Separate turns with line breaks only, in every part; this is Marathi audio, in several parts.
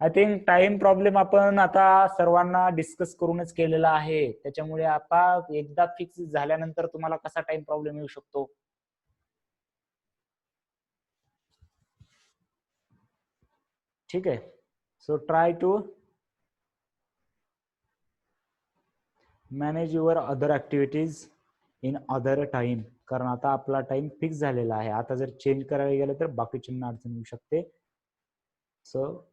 आय थिंक टाइम प्रॉब्लेम आपण आता सर्वांना डिस्कस करूनच केलेला आहे, त्याच्यामुळे आता एकदा फिक्स झाल्यानंतर तुम्हाला कसा टाइम प्रॉब्लेम येऊ शकतो. ठीक आहे. So try to manage your other activities in other time, कारण आता आपला टाइम फिक्स झालेला आहे. आता जर चेंज करायला गेलं तर बाकीच्यांना अडचण येऊ शकते. So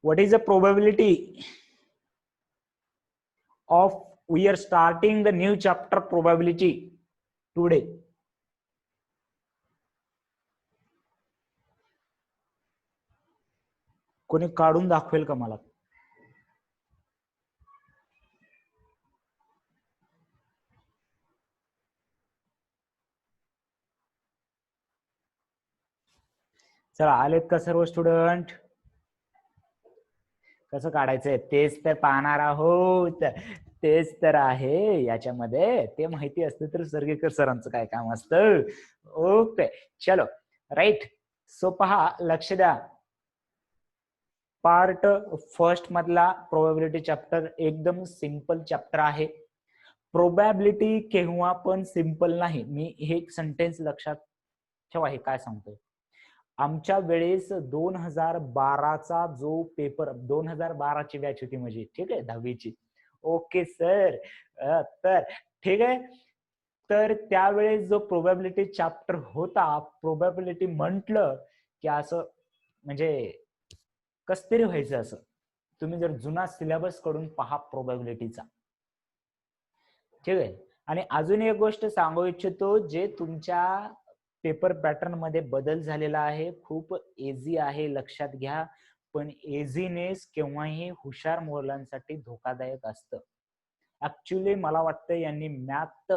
what is the probability of we are starting the new chapter probability today? कोणी काढून दाखवेल का मला? चला, आलेत का सर्व स्टुडंट? कसं काढायचंय तेच तर पाहणार आहोत. तेच तर आहे याच्यामध्ये. ते माहिती असतं तर सर्गेकर सरांचं काय काम असतं. ओके, चलो राईट. सो पहा, लक्ष द्या. पार्ट फर्स्ट मधला प्रोबॅबिलिटी चॅप्टर एकदम सिंपल चॅप्टर आहे. प्रोबॅबिलिटी केव्हा पण सिंपल नाही. मी हे एक सेंटेन्स लक्षात ठेवा, हे काय सांगतोय. आमच्या वेळेस 2012चा जो पेपर, 2012ची बॅच होती म्हणजे, ठीक आहे, 10वीची. Okay sir. तर ठीक आहे. तर त्यावेळेस जो प्रोबॅबिलिटी चॅप्टर होता, प्रोबॅबिलिटी म्हटलं की असं म्हणजे कस तरी व्हायचं. असं तुम्ही जर जुना सिलेबस कडून पहा प्रोबॅबिलिटीचा, ठीक आहे. आणि अजून एक गोष्ट सांगू इच्छितो, जे तुमच्या पेपर पॅटर्न मध्ये बदल झालेला आहे. खूप इझी आहे, लक्षात घ्या. पण इझीनेस केव्हाही हुशार मुलांसाठी धोकादायक असतं. ऍक्च्युली मला वाटतं यांनी मॅथ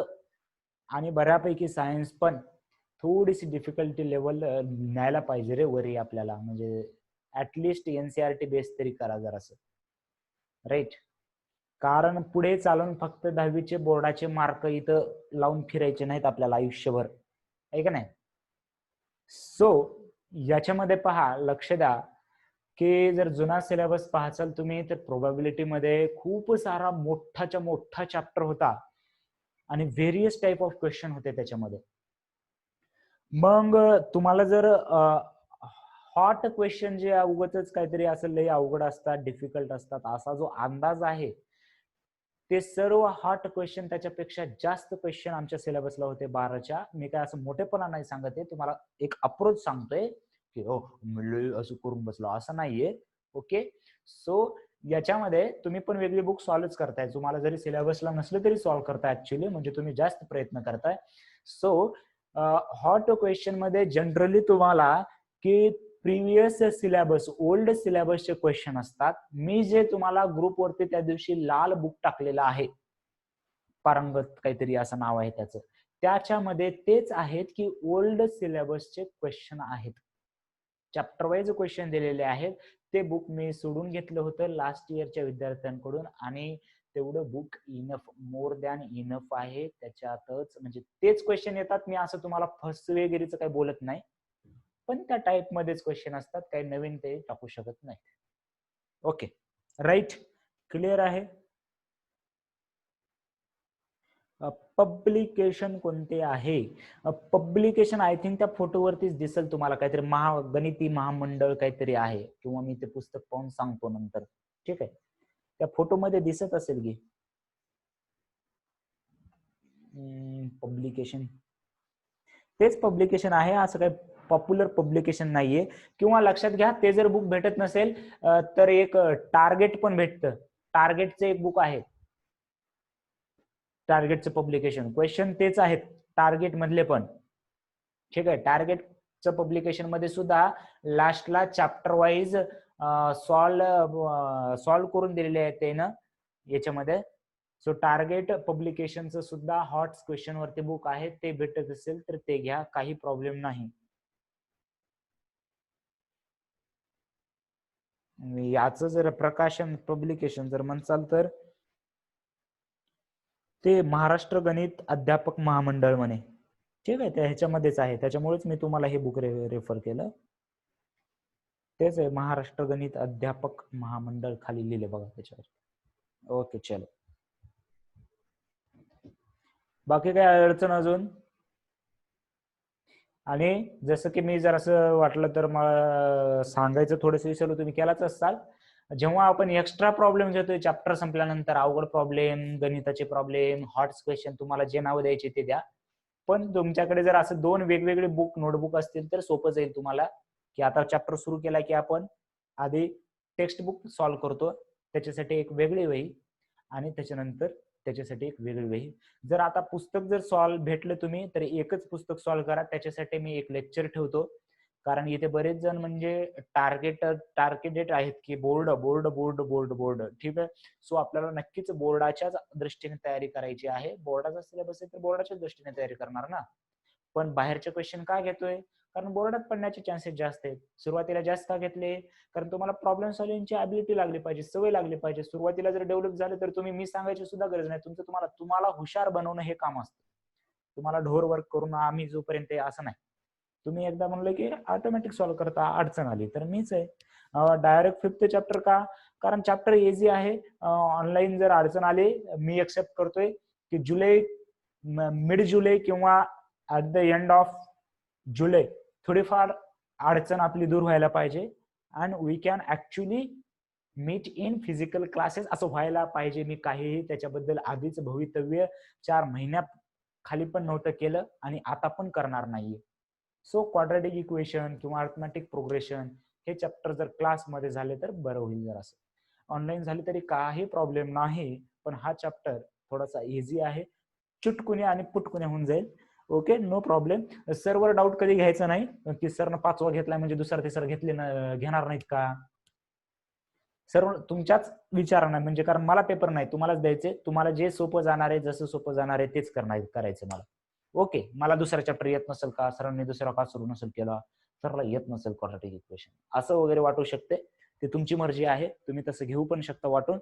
आणि बऱ्यापैकी सायन्स पण थोडीशी डिफिकल्टी लेवल न्यायला पाहिजे रे वरी आपल्याला. म्हणजे ऍटलिस्ट एनसीआरटी बेस तरी करा जरासं, राईट. कारण पुढे चालून फक्त 10वीचे बोर्डाचे मार्क इथं लावून फिरायचे नाहीत आपल्याला आयुष्यभर, आहे का नाही. सो याच्यामध्ये पहा, लक्ष द्या की जर जुना सिलेबस पाहाल तुम्ही, तर प्रोबॅबिलिटी मध्ये खूप सारा मोठाच्या मोठा चॅप्टर होता आणि व्हेरियस टाइप ऑफ क्वेश्चन होते त्याच्यामध्ये. मग तुम्हाला जर हॉट क्वेश्चन जे उगाच काहीतरी असं लय अवघड असतात, डिफिकल्ट असतात, असा जो अंदाज आहे, ते सर्व हॉट क्वेश्चन त्याच्यापेक्षा जास्त क्वेश्चन आमच्या सिलेबसला होते 12च्या. मी काय असं मोठेपणा नाही सांगत आहे, तुम्हाला एक अप्रोच सांगतोय की हो मी असं करून बसलो, असं नाहीये. ओके. सो याच्यामध्ये तुम्ही पण वेगळी बुक सॉल्व्ह करताय. तुम्हाला जरी सिलेबसला नसलं तरी सॉल्व्ह करताय ऍक्च्युली, म्हणजे तुम्ही जास्त प्रयत्न करताय. सो हॉट क्वेश्चन मध्ये जनरली तुम्हाला की प्रिव्हियस सिलेबस, ओल्ड सिलेबसचे क्वेश्चन असतात. मी जे तुम्हाला ग्रुपवरती त्या दिवशी लाल बुक टाकलेलं आहे, पारंगत काहीतरी असं नाव आहे त्याचं, त्याच्यामध्ये तेच आहेत की ओल्ड सिलेबसचे क्वेश्चन आहेत. चॅप्टर वाईज क्वेश्चन दिलेले आहेत. ते बुक मी सोडून घेतलं होतं लास्ट इयरच्या विद्यार्थ्यांकडून, आणि तेवढं book enough, more than enough आहे. त्याच्यातच म्हणजे तेच क्वेश्चन येतात. मी असं तुम्हाला फर्स्ट वगैरेच काही बोलत नाही, पण त्या टाईप मध्येच क्वेश्चन असतात. काही नवीन ते टाकू शकत नाही. Okay, right. क्लिअर आहे. पब्लिकेशन कोणते आहे? पब्लिकेशन आय थिंक त्या फोटोवरतीच दिसेल तुम्हाला, काहीतरी गणिती महामंडळ काहीतरी आहे, किंवा मी ते पुस्तक पाहून सांगतो नंतर, ठीक आहे. त्या फोटोमध्ये दिसत असेल की पब्लिकेशन, तेच पब्लिकेशन आहे. असं काही पॉप्युलर पब्लिकेशन नाहीये. किंवा लक्षात घ्या, ते जर बुक भेटत नसेल तर एक टार्गेट पण भेटतं. टार्गेटचं एक बुक आहे, टार्गेटचं पब्लिकेशन. क्वेश्चन तेच आहेत टार्गेट मधले पण, ठीक आहे. टार्गेटचं पब्लिकेशन मध्ये सुद्धा लास्टला चॅप्टर वाईज सॉल्व करून दिलेले आहेत ते ना याच्यामध्ये. सो टार्गेट पब्लिकेशनचं सुद्धा हॉट क्वेश्चन वरती बुक आहे. ते भेटत असेल तर ते घ्या, काही प्रॉब्लेम नाही. याचं जर प्रकाशन पब्लिकेशन जर म्हणसाल तर ते महाराष्ट्र गणित अध्यापक महामंडळ म्हणे, ठीक आहे, त्या ह्याच्यामध्येच आहे, त्याच्यामुळेच मी तुम्हाला हे बुक रेफर केलं. तेच आहे, महाराष्ट्र गणित अध्यापक महामंडळ खाली लिहिले बघा त्याच्यावर. ओके चलो, बाकी काय अडचण अजून? आणि जसं की मी जर असं वाटलं तर मला सांगायचं थोडंसं विसरलो, तुम्ही केलाच असाल. जेव्हा आपण एक्स्ट्रा प्रॉब्लेम घेतोय चॅप्टर संपल्यानंतर, अवघड प्रॉब्लेम, गणिताचे प्रॉब्लेम, हॉट क्वेश्चन, तुम्हाला जे नाव द्यायचे ते द्या. पण तुमच्याकडे जर असं 2 वेगवेगळे बुक नोटबुक असतील तर सोपं जाईल तुम्हाला, की आता चॅप्टर सुरू केला की आपण आधी टेक्स्ट बुक सॉल्व्ह करतो, त्याच्यासाठी एक वेगळी वही, आणि त्याच्यानंतर त्याच्यासाठी एक वेगळी वही. जर आता पुस्तक जर सॉल्व्ह भेटलं तुम्ही तर एकच पुस्तक सॉल्व्ह करा, त्याच्यासाठी मी एक लेक्चर ठेवतो. कारण इथे बरेच जण म्हणजे टार्गेटेड आहेत की board board board board board, ठीक आहे. सो आपल्याला नक्कीच बोर्डाच्याच दृष्टीने तयारी करायची आहे. बोर्डाचा सिलेबस आहे तर बोर्डाच्याच दृष्टीने तयारी करणार ना. पण बाहेरचे क्वेश्चन का घेतोय? कारण बोर्डात पडण्याचे चान्सेस जास्त आहेत. सुरुवातीला जास्त का घेतले? कारण तुम्हाला प्रॉब्लेम सॉल्व्हिंगची ॲबिलिटी लागली पाहिजे, सवय लागली पाहिजे. सुरुवातीला जर डेव्हलप झाले तर तुम्ही, मी सांगायची सुद्धा गरज नाही, तुम्हाला हुशार बनवणं हे काम असतं. तुम्हाला ढोर वर्क करून आम्ही जोपर्यंत असं नाही, तुम्ही एकदा म्हणलं की ऑटोमॅटिक सॉल्व्ह करता. अडचण आली तर मीच आहे. डायरेक्ट 5th चॅप्टर का? कारण चॅप्टर इझी आहे. ऑनलाईन जर अडचण आली, मी एक्सेप्ट करतोय की मिड जुलै किंवा at the end of July थोडीफार अडचण आपली दूर व्हायला पाहिजे, and we can actually meet in physical classes असं व्हायला पाहिजे. मी काहीही त्याच्याबद्दल आधीच भवितव्य 4 महिन्यात खाली पण नव्हतं केलं आणि आता पण करणार नाहीये. सो क्वाड्रॅटिक इक्वेशन किंवा अर्थमॅटिक प्रोग्रेशन हे चॅप्टर जर क्लासमध्ये झाले तर बरं होईल. जर असं ऑनलाईन झाले तरी काही प्रॉब्लेम नाही, पण हा चॅप्टर थोडासा इझी आहे, चुटकुने आणि पुटकुने होऊन जाईल. Okay, no problem. सरवर डाऊट कधी घ्यायचा नाही की सरनं 5वा घेतलाय म्हणजे दुसरा तिसरा घेणार नाहीत का? सर्व तुमच्याच विचारानं, म्हणजे कारण मला पेपर नाही, तुम्हालाच द्यायचे. तुम्हाला जे सोपं जाणार आहे, जसं सोपं जाणार आहे तेच करायचं मला. ओके, मला दुसरा चॅप्टर येत नसेल का, सरांनी दुसरा का सुरू नसेल केला, सरला येत नसेल क्वाड्रॅटिक इक्वेशन, असं वगैरे वाटू शकते. ते तुमची मर्जी आहे, तुम्ही तसं घेऊ पण शकता वाटून.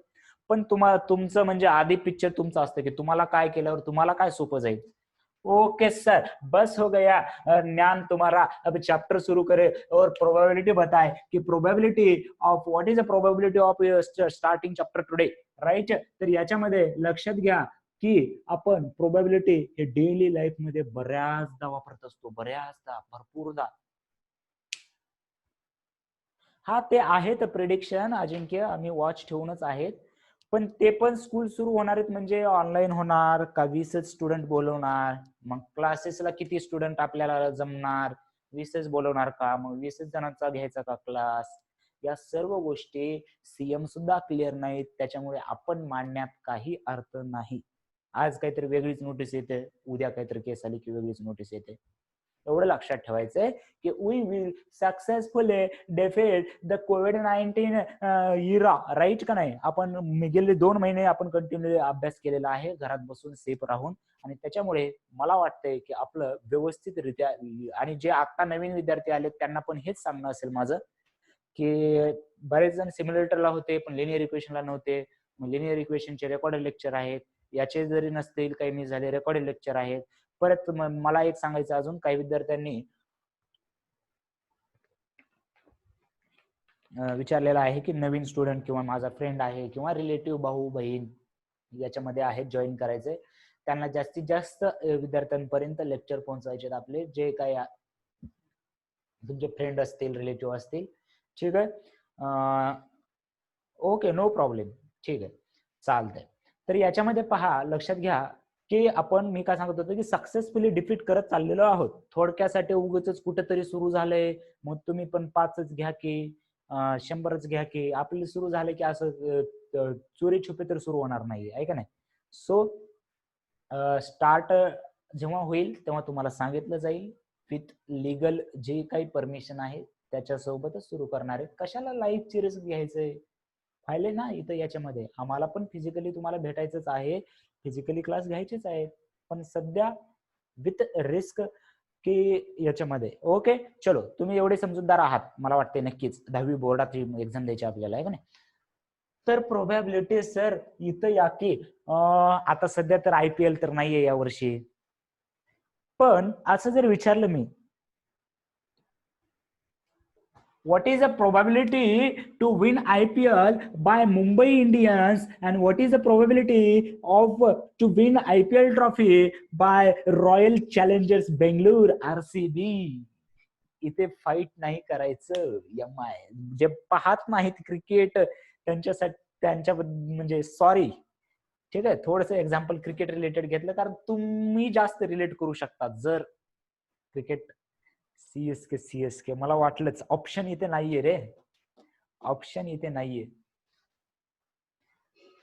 पण तुमचं म्हणजे आधी पिक्चर तुमचं असतं की तुम्हाला काय केल्यावर तुम्हाला काय सोपं जाईल. ओके सर, बस हो गया, ज्ञान तुम्हारा, अब चैप्टर शुरू करे और प्रोबेबिलिटी बताए कि probability of what is the probability of starting chapter today, right. तर याच्यामध्ये लक्षात घ्या की आपण प्रोबेबिलिटी हे डेली लाईफ मध्ये बऱ्याचदा वापरत असतो, बऱ्याचदा, भरपूरदा. हा, ते आहेत प्रिडिक्शन अजिंक्य, आम्ही वॉच ठेवूनच आहेत. पण ते पण स्कूल सुरू होणार आहेत म्हणजे ऑनलाईन होणार का 20च स्टुडंट बोलवणार, मग क्लासेसला किती स्टुडंट आपल्याला जमणार, 20च बोलवणार का, मग 20च जणांचा घ्यायचा का क्लास, या सर्व गोष्टी सीएम सुद्धा क्लिअर नाहीत. त्याच्यामुळे आपण मांडण्यात काही अर्थ नाही. आज काहीतरी वेगळीच नोटीस येते, उद्या काहीतरी केस आली की वेगळीच नोटीस येते. एवढं लक्षात ठेवायचंय की we will successfully defeat the कोविड-19 इरा, राईट का नाही. आपण गेले 2 महिने आपण कंटिन्यू अभ्यास केलेला आहे घरात बसून सेफ राहून, आणि त्याच्यामुळे मला वाटतंय की आपलं व्यवस्थितरित्या, आणि जे आता नवीन विद्यार्थी आले त्यांना पण हेच सांगणं असेल माझं की बरेच जण सिम्युलेटरला होते पण लिनियर इक्वेशनला नव्हते. लिनियर इक्वेशनचे रेकॉर्डेड लेक्चर आहेत, याचे जरी नसतील काही मिस झाले, रेकॉर्डेड लेक्चर आहेत. परत मला एक सांगायचं, अजून काही विद्यार्थ्यांनी विचारलेलं आहे की नवीन स्टुडंट किंवा माझा फ्रेंड आहे किंवा रिलेटिव्ह भाऊ बहीण याच्यामध्ये आहेत, जॉईन करायचे, त्यांना जास्तीत जास्त विद्यार्थ्यांपर्यंत लेक्चर पोहोचवायचे आपले, जे काही तुमचे फ्रेंड असतील, रिलेटिव्ह असतील, ठीक आहे. ओके, नो प्रॉब्लेम, ठीक आहे, चालतंय. तर याच्यामध्ये पहा, लक्षात घ्या की आपण, मी काय सांगत होतो की सक्सेसफुली डिफीट करत चाललेलो आहोत. थोडक्यासाठी उगाच कुठेतरी सुरू झालंय, मग तुम्ही पण 5च घ्या की 100च घ्या की, आपले सुरू झाले की असं चोरी छुपे तर सुरू होणार नाही, आहे का नाही. सो स्टार्ट जेव्हा होईल तेव्हा तुम्हाला सांगितलं जाईल, विथ लिगल जे काही परमिशन आहे त्याच्यासोबतच सुरू करणार आहे. कशाला लाईफची रिस्क घ्यायचंय, पाहिले ना इथं याच्यामध्ये आम्हाला पण फिजिकली तुम्हाला भेटायचंच आहे, फिजिकली क्लास घ्यायचेच आहेत, पण सध्या विथ रिस्क की याच्यामध्ये. ओके चलो, तुम्ही एवढे समजूतदार आहात मला वाटते नक्कीच. 10वी बोर्डाची एक्झाम द्यायची आपल्याला, आहे का नाही. तर प्रोबॅबिलिटी सर इथं या की आता सध्या तर IPL तर नाहीये या वर्षी, पण असं जर विचारलं मी, what is the probability to win IPL by Mumbai Indians and what is the probability of to win IPL trophy by Royal Challengers Bangalore RCB? इथे फाईट नाही करायचं. MI जे पाहत नाहीत क्रिकेट त्यांच्यासाठी त्यांच्या म्हणजे सॉरी, ठीक आहे, थोडंसं एक्झाम्पल क्रिकेट रिलेटेड घेतलं कारण तुम्ही जास्त रिलेट करू शकता. जर क्रिकेट सीएसके मला वाटलंच, ऑप्शन इथे नाहीये रे, ऑप्शन इथे नाहीये.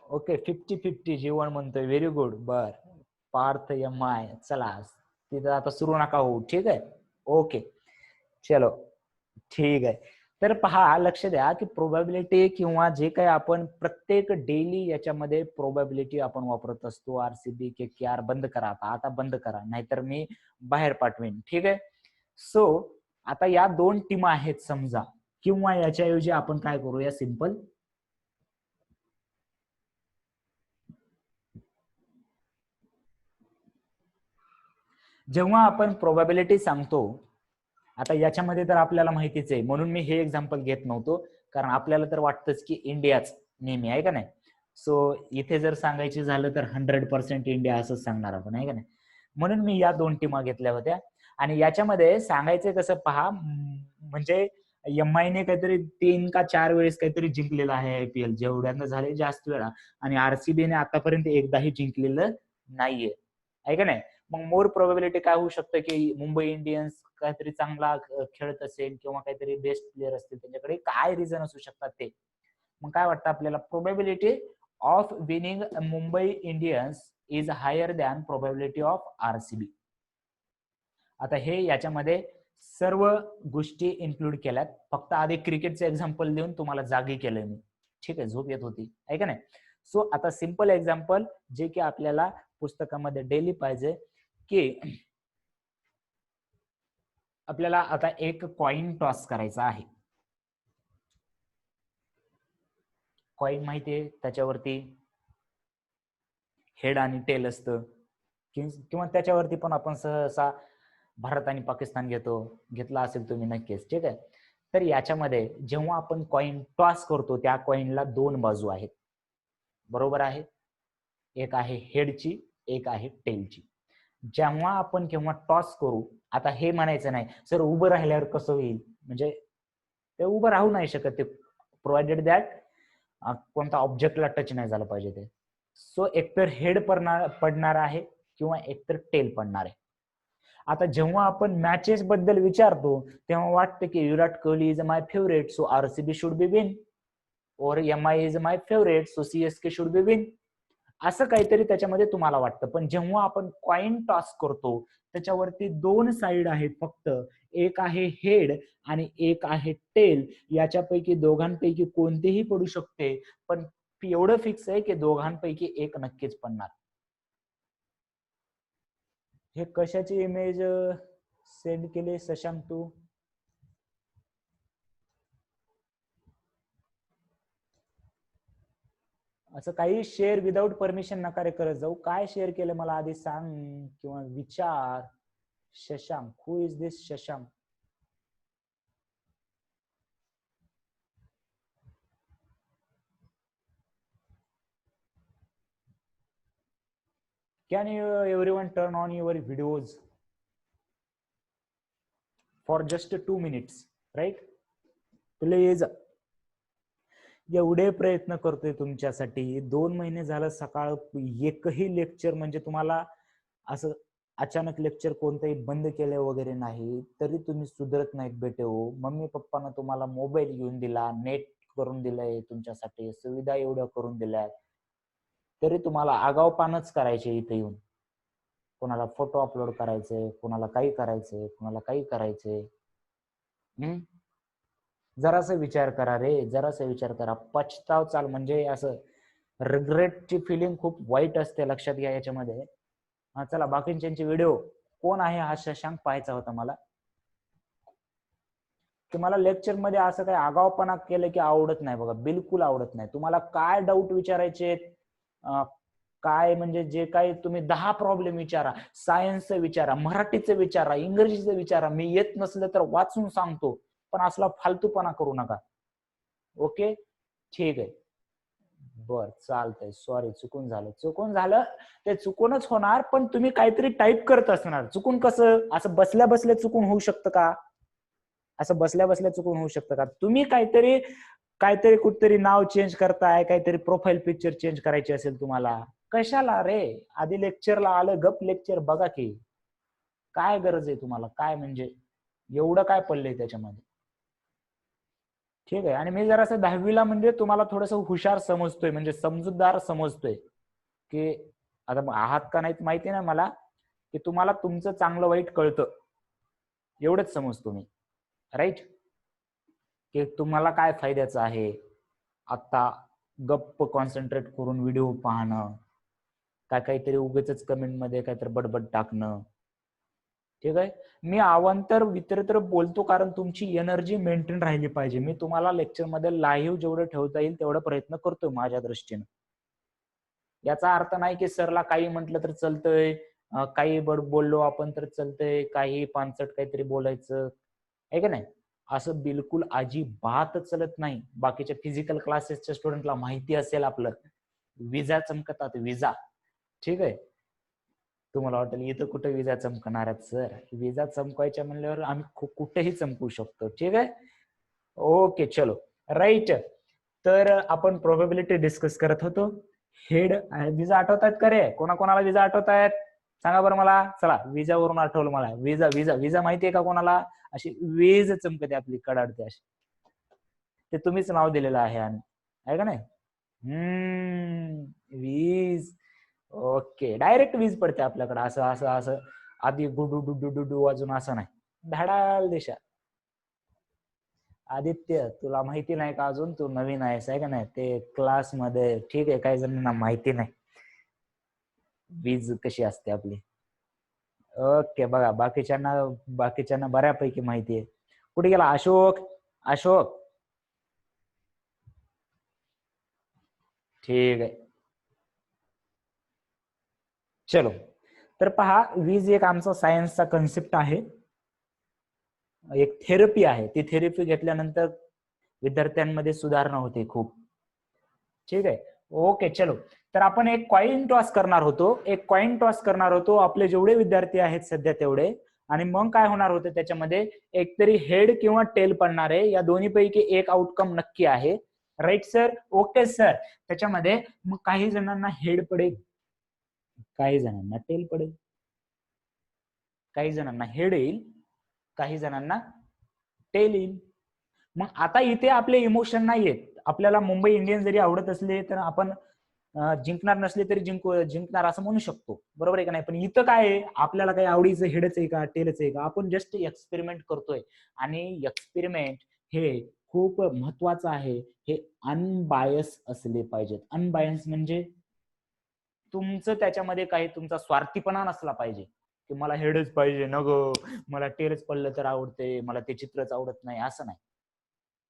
ओके 50-50 जीवन म्हणतोय, व्हेरी गुड. बर पार्थ MI, चला तिथं आता सुरू नका होऊ, ठीक आहे, ओके चलो ठीक आहे. तर पहा, लक्ष द्या की प्रोबॅबिलिटी किंवा जे काही आपण प्रत्येक डेली याच्यामध्ये प्रोबॅबिलिटी आपण वापरत असतो. RCB KKR बंद करा आता बंद करा, नाहीतर मी बाहेर पाठवेन, ठीक आहे. सो आता या दोन टीम आहेत समजा, किंवा याच्याऐवजी आपण काय करूया, सिंपल जेव्हा आपण प्रोबॅबिलिटी सांगतो, आता याच्यामध्ये तर आपल्याला माहितीच आहे, म्हणून मी हे एक्झाम्पल घेत नव्हतो, कारण आपल्याला तर वाटतंच की इंडियाच नेहमी, आहे का नाही. सो इथे जर सांगायचे झालं तर 100% इंडिया असंच सांगणार आपण, आहे का नाही. म्हणून मी या दोन टीमा घेतल्या होत्या. आणि याच्यामध्ये सांगायचं कसं पहा, म्हणजे MI ने काहीतरी 3 का 4 वेळेस काहीतरी जिंकलेलं आहे IPL, जेवढ्यांदा झाले जास्त वेळा, आणि RCB ने आतापर्यंत एकदाही जिंकलेलं नाहीये, आहे का नाही. मग मोर प्रोबॅबिलिटी काय होऊ शकतं की मुंबई इंडियन्स काहीतरी चांगला खेळत असेल किंवा काहीतरी बेस्ट प्लेअर असतील, त्यांच्याकडे काय रिझन असू शकतात ते. मग काय वाटतं आपल्याला, probability of winning Mumbai Indians is higher than probability of RCB. आता हे याच्यामध्ये सर्व गोष्टी इन्क्लूड केल्यात, फक्त आधी क्रिकेटचे एक्झाम्पल देऊन तुम्हाला जागी केलंय मी, ठीक आहे, झोप येत होती, आहे का नाही. सो आता सिंपल एक्झाम्पल जे की आपल्याला पुस्तकामध्ये डेली पाहिजे, की आपल्याला आता एक कॉइन टॉस करायचा आहे. कॉइन माहितीये, त्याच्यावरती हेड आणि टेल असतं, किंवा त्याच्यावरती पण आपण सहसा भारत आणि पाकिस्तान घेतला असेल तुम्ही नक्कीच, ठीक आहे. तर याच्यामध्ये जेव्हा आपण कॉइन टॉस करतो, त्या कॉइनला दोन बाजू आहेत, बरोबर आहे. एक आहे हेडची, एक आहे टेलची. जेव्हा आपण केव्हा टॉस करू, आता हे म्हणायचं नाही सर उभं राहिल्यावर कसं होईल, म्हणजे ते उभं राहू नाही शकत, ते प्रोव्हाइडेड दॅट कोणता ऑब्जेक्टला टच नाही झालं पाहिजे ते. सो एकतर हेड पडणार आहे किंवा एकतर टेल पडणार आहे. आता जेव्हा आपण मॅचेस बद्दल विचारतो तेव्हा वाटतं की Virat Kohli is my favourite, so RCB should be win, और MI is my favourite, so CSK should be win, असं काहीतरी त्याच्यामध्ये तुम्हाला वाटतं. पण जेव्हा आपण कॉइन टॉस करतो, त्याच्यावरती दोन साइड आहेत फक्त, एक आहे हेड आणि एक आहे टेल. याच्यापैकी दोघांपैकी कोणतेही पडू शकते, पण एवढं फिक्स आहे की दोघांपैकी एक नक्कीच पडणार. हे कशाची इमेज सेंड केली शशांक तू? असं काही शेअर विदाऊट परमिशन नका रे करत जाऊ. काय शेअर केलं मला आधी सांग किंवा विचार. Shashank, who is this Shashank? Can you everyone turn on your videos for just 2 minutes, right? Please. एवढे प्रयत्न करतोय तुमच्यासाठी, 2 महिने झालं सकाळ एकही लेक्चर, म्हणजे तुम्हाला असं अचानक लेक्चर कोणतंही बंद केले वगैरे नाही, तरी तुम्ही सुधरत नाहीत बेटे हो. मम्मी पप्पानं तुम्हाला मोबाईल घेऊन दिला, नेट करून दिलंय, तुमच्यासाठी सुविधा एवढ्या करून दिल्या, तरी तुम्हाला आगाऊपणाच करायचे इथे येऊन. कोणाला फोटो अपलोड करायचे, कोणाला काही करायचे, कोणाला काही करायचे. जरासा विचार करा रे, जरासा विचार करा. पछताव चाल, म्हणजे असं रिग्रेटची फिलिंग खूप वाईट असते, लक्षात घ्या याच्यामध्ये. हा चला, बाकींचे व्हिडिओ. कोण आहे हा शशांक पाहायचा होता मला. की मला लेक्चर मध्ये असं काही आगाऊपणा केलं की आवडत नाही बघा, बिलकुल आवडत नाही. तुम्हाला काय डाऊट विचारायचे, काय म्हणजे जे काही तुम्ही 10 प्रॉब्लेम विचारा, सायन्सचं विचारा, मराठीचं विचारा, इंग्रजीचं विचारा, मी येत नसलं तर वाचून सांगतो, पण असला फालतूपणा करू नका. ओके, ठीक आहे. बर, चालतंय. सॉरी, चुकून झालं ते चुकूनच होणार, पण तुम्ही काहीतरी टाईप करत असणार. चुकून कसं असं बसल्या बसल्या चुकून होऊ शकतं का? असं बसल्या बसल्या चुकून होऊ शकतं का? तुम्ही काहीतरी काहीतरी कुठतरी नाव चेंज करताय, काहीतरी प्रोफाईल पिक्चर चेंज करायची असेल तुम्हाला, कशाला रे? आधी लेक्चरला आलं, गप लेक्चर बघा की. काय गरज आहे तुम्हाला? काय म्हणजे एवढं काय पडलंय त्याच्यामध्ये? ठीक आहे. आणि मी जरासं 10वीला म्हणजे तुम्हाला थोडस हुशार समजतोय, म्हणजे समजूतदार समजतोय, की आता आहात का नाहीत माहिती नाही मला, की तुम्हाला तुमचं चांगलं वाईट कळतं, एवढंच समजतो मी. राईट? की तुम्हाला काय फायद्याचं आहे आता गप्प कॉन्सन्ट्रेट करून व्हिडिओ पाहणं, काय काहीतरी उगाचच कमेंट मध्ये काहीतरी बडबड टाकणं. ठीक आहे. मी अवांतर वितरतर बोलतो कारण तुमची एनर्जी मेंटेन राहिली पाहिजे. मी तुम्हाला लेक्चर मध्ये लाईव्ह जेवढं ठेवता येईल तेवढा प्रयत्न करतोय माझ्या दृष्टीने. याचा अर्थ नाही की सरला काही म्हटलं तर चालतंय, काही बोललो आपण तर चालतंय, काही पानसट काहीतरी बोलायचं आहे का नाही. असं बिलकुल अजिबात चालत नाही. बाकीच्या फिजिकल क्लासेसच्या स्टुडंटला माहिती असेल आपलं, विजा चमकतात, विजा. ठीक आहे. तुम्हाला वाटेल इथं कुठे विजा चमकणार आहेत सर, विजा चमकायच्या म्हणल्यावर आम्ही कुठेही चमकू शकतो. ठीक आहे. ओके, चलो, राईट. तर आपण प्रोबॅबिलिटी डिस्कस करत होतो. हेड विजा आठवतात का रे? कोणाकोणाला विजा आठवतायत सांगा बरं मला. चला, विजावरून आठवलं मला. विजा विजा विजा माहितीये का कोणाला? अशी वीज चमकते आपली, कडाडते अशी. ते तुम्हीच नाव दिलेलं आहे, आणि आहे का नाही? वीज. ओके, डायरेक्ट वीज पडते आपल्याकडे, असं असं असं आधी गुडू डुडू डुडू वाजून असं नाही, धडाल दिशा. आदित्य, तुला माहिती नाही का अजून? तू नवीन आहेस आहे का नाही? ते क्लास मध्ये ठीक आहे, काही जणांना माहिती नाही वीज कशी असते आपली. ओके, बघा बाकीच्यांना बऱ्यापैकी माहिती आहे. कुठे गेला अशोक? अशोक, ठीक आहे, चलो. तर पहा, वीज एक आमचा सायन्सचा कन्सेप्ट आहे, एक थेरपी आहे. ती थेरपी घेतल्यानंतर विद्यार्थ्यांमध्ये सुधारणा होते खूप. ठीक आहे. ओके, चलो. तर आपण एक कॉइन टॉस करणार होतो, आपले जेवढे विद्यार्थी आहेत सध्या तेवढे, आणि मग काय होणार होतं त्याच्यामध्ये, एकतरी हेड किंवा टेल पडणार आहे. या दोन्ही पैकी एक आउटकम नक्की आहे. Right sir? Okay sir. त्याच्यामध्ये मग काही जणांना हेड पडेल, काही जणांना टेल पडेल, काही जणांना हेड येईल, काही जणांना टेल येईल. मग आता इथे आपले इमोशन नाहीयेत. आपल्याला मुंबई इंडियन्स जरी आवडत असले तर आपण जिंकणार नसले तरी जिंकणार असं म्हणू शकतो, बरोबर आहे का नाही? पण इथं काय आहे, आपल्याला काही आवडीचं हेडच आहे का टेलच आहे का? आपण जस्ट एक्सपेरिमेंट करतोय, आणि एक्सपेरिमेंट हे खूप महत्वाचं आहे. हे अनबायस असले पाहिजेत. अनबायस म्हणजे तुमचं त्याच्यामध्ये काही तुमचा स्वार्थीपणा नसला पाहिजे, की मला हेडच पाहिजे न गो, मला टेलच पडलं तर आवडते, मला ते चित्रच आवडत नाही, असं नाही.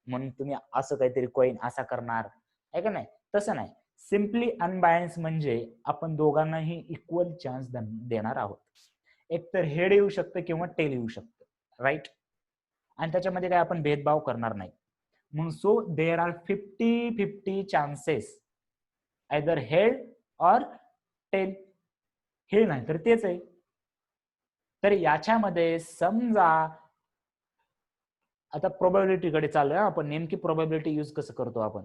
म्हणून तुम्ही असं काहीतरी कॉइन असा करणार आहे का नाही, तसं नाही. सिम्पली अनबायन्स म्हणजे आपण दोघांनाही इक्वल चान्स देणार आहोत. एक तर हेड येऊ शकतं किंवा टेल येऊ शकतं, राईट? आणि त्याच्यामध्ये काय आपण भेदभाव करणार नाही. मग so there are 50-50 chances, either head और टेल. हे नाही तर तेच आहे. तर याच्यामध्ये समजा आता प्रोबॅबिलिटी कडे चाललोय आपण. नेमकी प्रोबॅबिलिटी यूज कसं करतो आपण,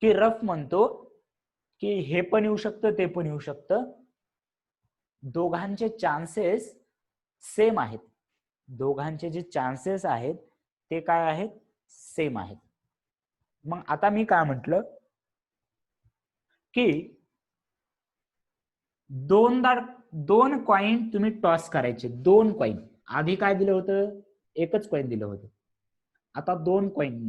की रफ म्हणतो की हे पण येऊ शकतं, ते पण येऊ शकतं, दोघांचे चान्सेस सेम आहेत. दोघांचे जे चान्सेस आहेत ते काय आहेत? सेम आहेत. मग आता मी काय म्हटलं की दोन कॉइन तुम्ही टॉस करायचे. दोन कॉइन. आधी काय दिलं होतं? एकच कॉइन दिलं होतं. आता दोन कॉइन.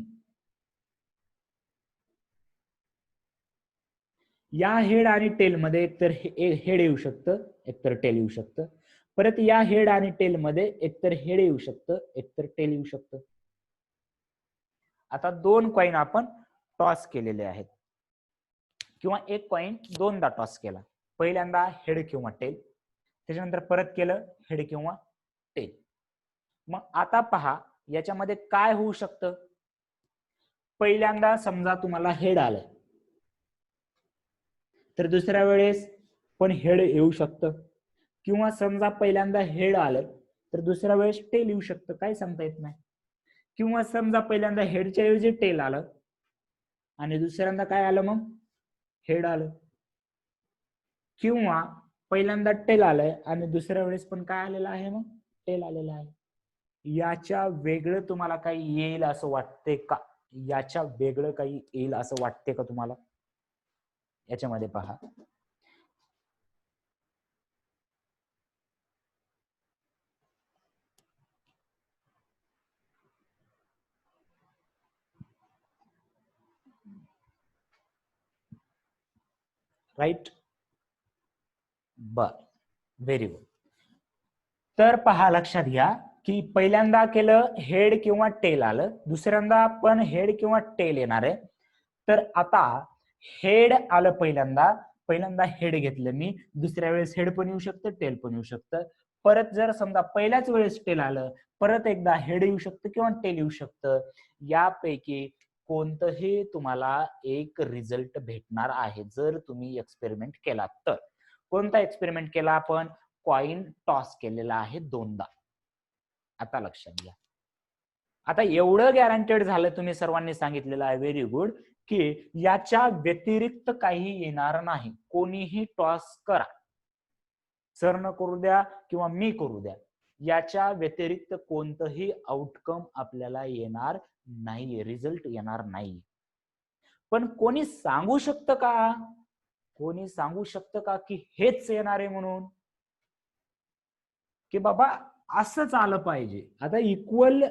या हेड आणि टेल मध्ये एकतर हेड येऊ शकतं, एकतर टेल येऊ शकतं. परत या हेड आणि टेल मध्ये एकतर हेड येऊ शकतं, एकतर टेल येऊ शकतं. आता 2 कॉइन आपण टॉस केलेले आहेत किंवा एक कॉइन दोनदा टॉस केला. पहिल्यांदा हेड किंवा टेल, त्याच्यानंतर परत केलं हेड किंवा टेल. मग आता पहा याच्यामध्ये काय होऊ शकतं. पहिल्यांदा समजा तुम्हाला हेड आलं तर दुसऱ्या वेळेस पण हेड येऊ शकतं, किंवा समजा पहिल्यांदा हेड आलं तर दुसऱ्या वेळेस टेल येऊ शकतं, काय सांगता येत नाही. किंवा समजा पहिल्यांदा हेडच्या ऐवजी टेल आलं आणि दुसऱ्यांदा काय आलं मग हेड आलं, किंवा पहिल्यांदा टेल आलंय आणि दुसऱ्या वेळेस पण काय आलेलं आहे मग टेल आलेलं आहे. याच्या वेगळं तुम्हाला काही येईल असं वाटते का? याच्या वेगळं काही येईल असं वाटते का तुम्हाला? याच्यामध्ये पहा राईट. बर, व्हेरी गुड. तर पहा लक्षात घ्या की पहिल्यांदा केलं हेड किंवा टेल आलं, दुसऱ्यांदा पण हेड किंवा टेल येणार आहे. तर आता हेड आलं पहिल्यांदा हेड घेतलं मी, दुसऱ्या वेळेस हेड पण येऊ शकतं टेल पण येऊ शकतं. परत जर समजा पहिल्याच वेळेस टेल आलं, परत एकदा हेड येऊ शकतं किंवा टेल येऊ शकतं. यापैकी कोणतंही तुम्हाला एक रिझल्ट भेटणार आहे जर तुम्ही एक्सपेरिमेंट केला तर. कोणता एक्सपेरिमेंट केला आपण? कॉइन टॉस केलेला आहे दोनदा. आता लक्षात घ्या. आता एवढं गॅरंटेड झालं तुम्ही सर्वांनी सांगितलेलं आहे, व्हेरी गुड, की याच्या व्यतिरिक्त काही येणार नाही. कोणीही टॉस करा, सर न करू द्या किंवा मी करू द्या, याच्या व्यतिरिक्त कोणतंही आउटकम आपल्याला येणार नाही, रिझल्ट येणार नाही. पण कोणी सांगू शकतं का? कोणी सांगू शकतं का की हेच येणार आहे म्हणून, की बाबा असंच आलं पाहिजे? आता इक्वल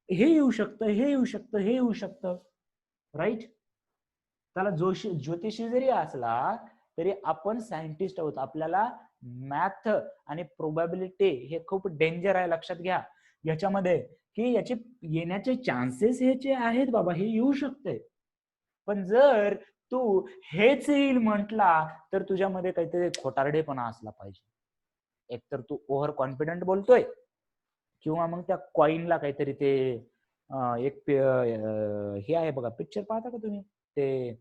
हे येऊ शकतं, हे येऊ शकतं, हे येऊ शकतं, राईट. त्याला ज्योतिषी जरी असला तरी आपण सायंटिस्ट आहोत. आपल्याला मॅथ आणि प्रोबॅबिलिटी हे खूप डेंजर आहे, लक्षात घ्या याच्यामध्ये, की याचे येण्याचे चान्सेस ह्याचे आहेत बाबा, हे येऊ शकते. पण जर तू हेच येईल म्हटला तर तुझ्यामध्ये काहीतरी खोटारडेपणा असला पाहिजे. एकतर तू ओव्हर कॉन्फिडंट बोलतोय, किंवा मग त्या कॉइनला काहीतरी ते एक हे आहे बघा, पिक्चर पाहता का तुम्ही? ते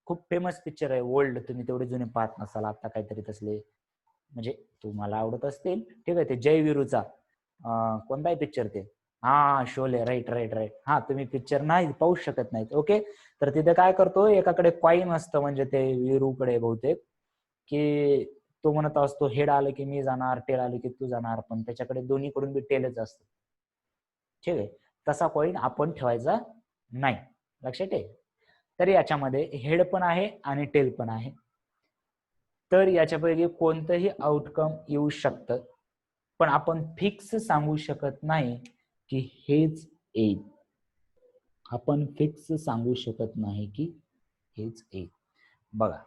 खूप फेमस पिक्चर आहे ओल्ड, तुम्ही तेवढे जुने पाहत नसाल आता, काहीतरी तसले, म्हणजे तुम्हाला आवडत असतील ठीक आहे. ते जय वीरूचा कोणताही पिक्चर ते, हा शोले, राईट राईट राईट. हा, तुम्ही पिक्चर नाही पाहू शकत नाहीत, ओके. तर तिथे काय करतो, एकाकडे कॉइन असतं, म्हणजे ते वीरूकडे बहुतेक, की तो म्हणत असतो हेड आलं की मी जाणार, टेल आलं की तू जाणार, पण त्याच्याकडे दोन्हीकडून बी टेलच असतं, ठीक आहे. तसा कॉइन आपण ठेवायचा नाही, लक्षात ठेव. तर याच्यामध्ये हेड पण आहे आणि टेल पण आहे. तर याच्यापैकी कोणतंही आउटकम येऊ शकतं, पण आपण फिक्स सांगू शकत नाही की हेच येईल. आपण फिक्स सांगू शकत नाही की हेच येईल. बघा,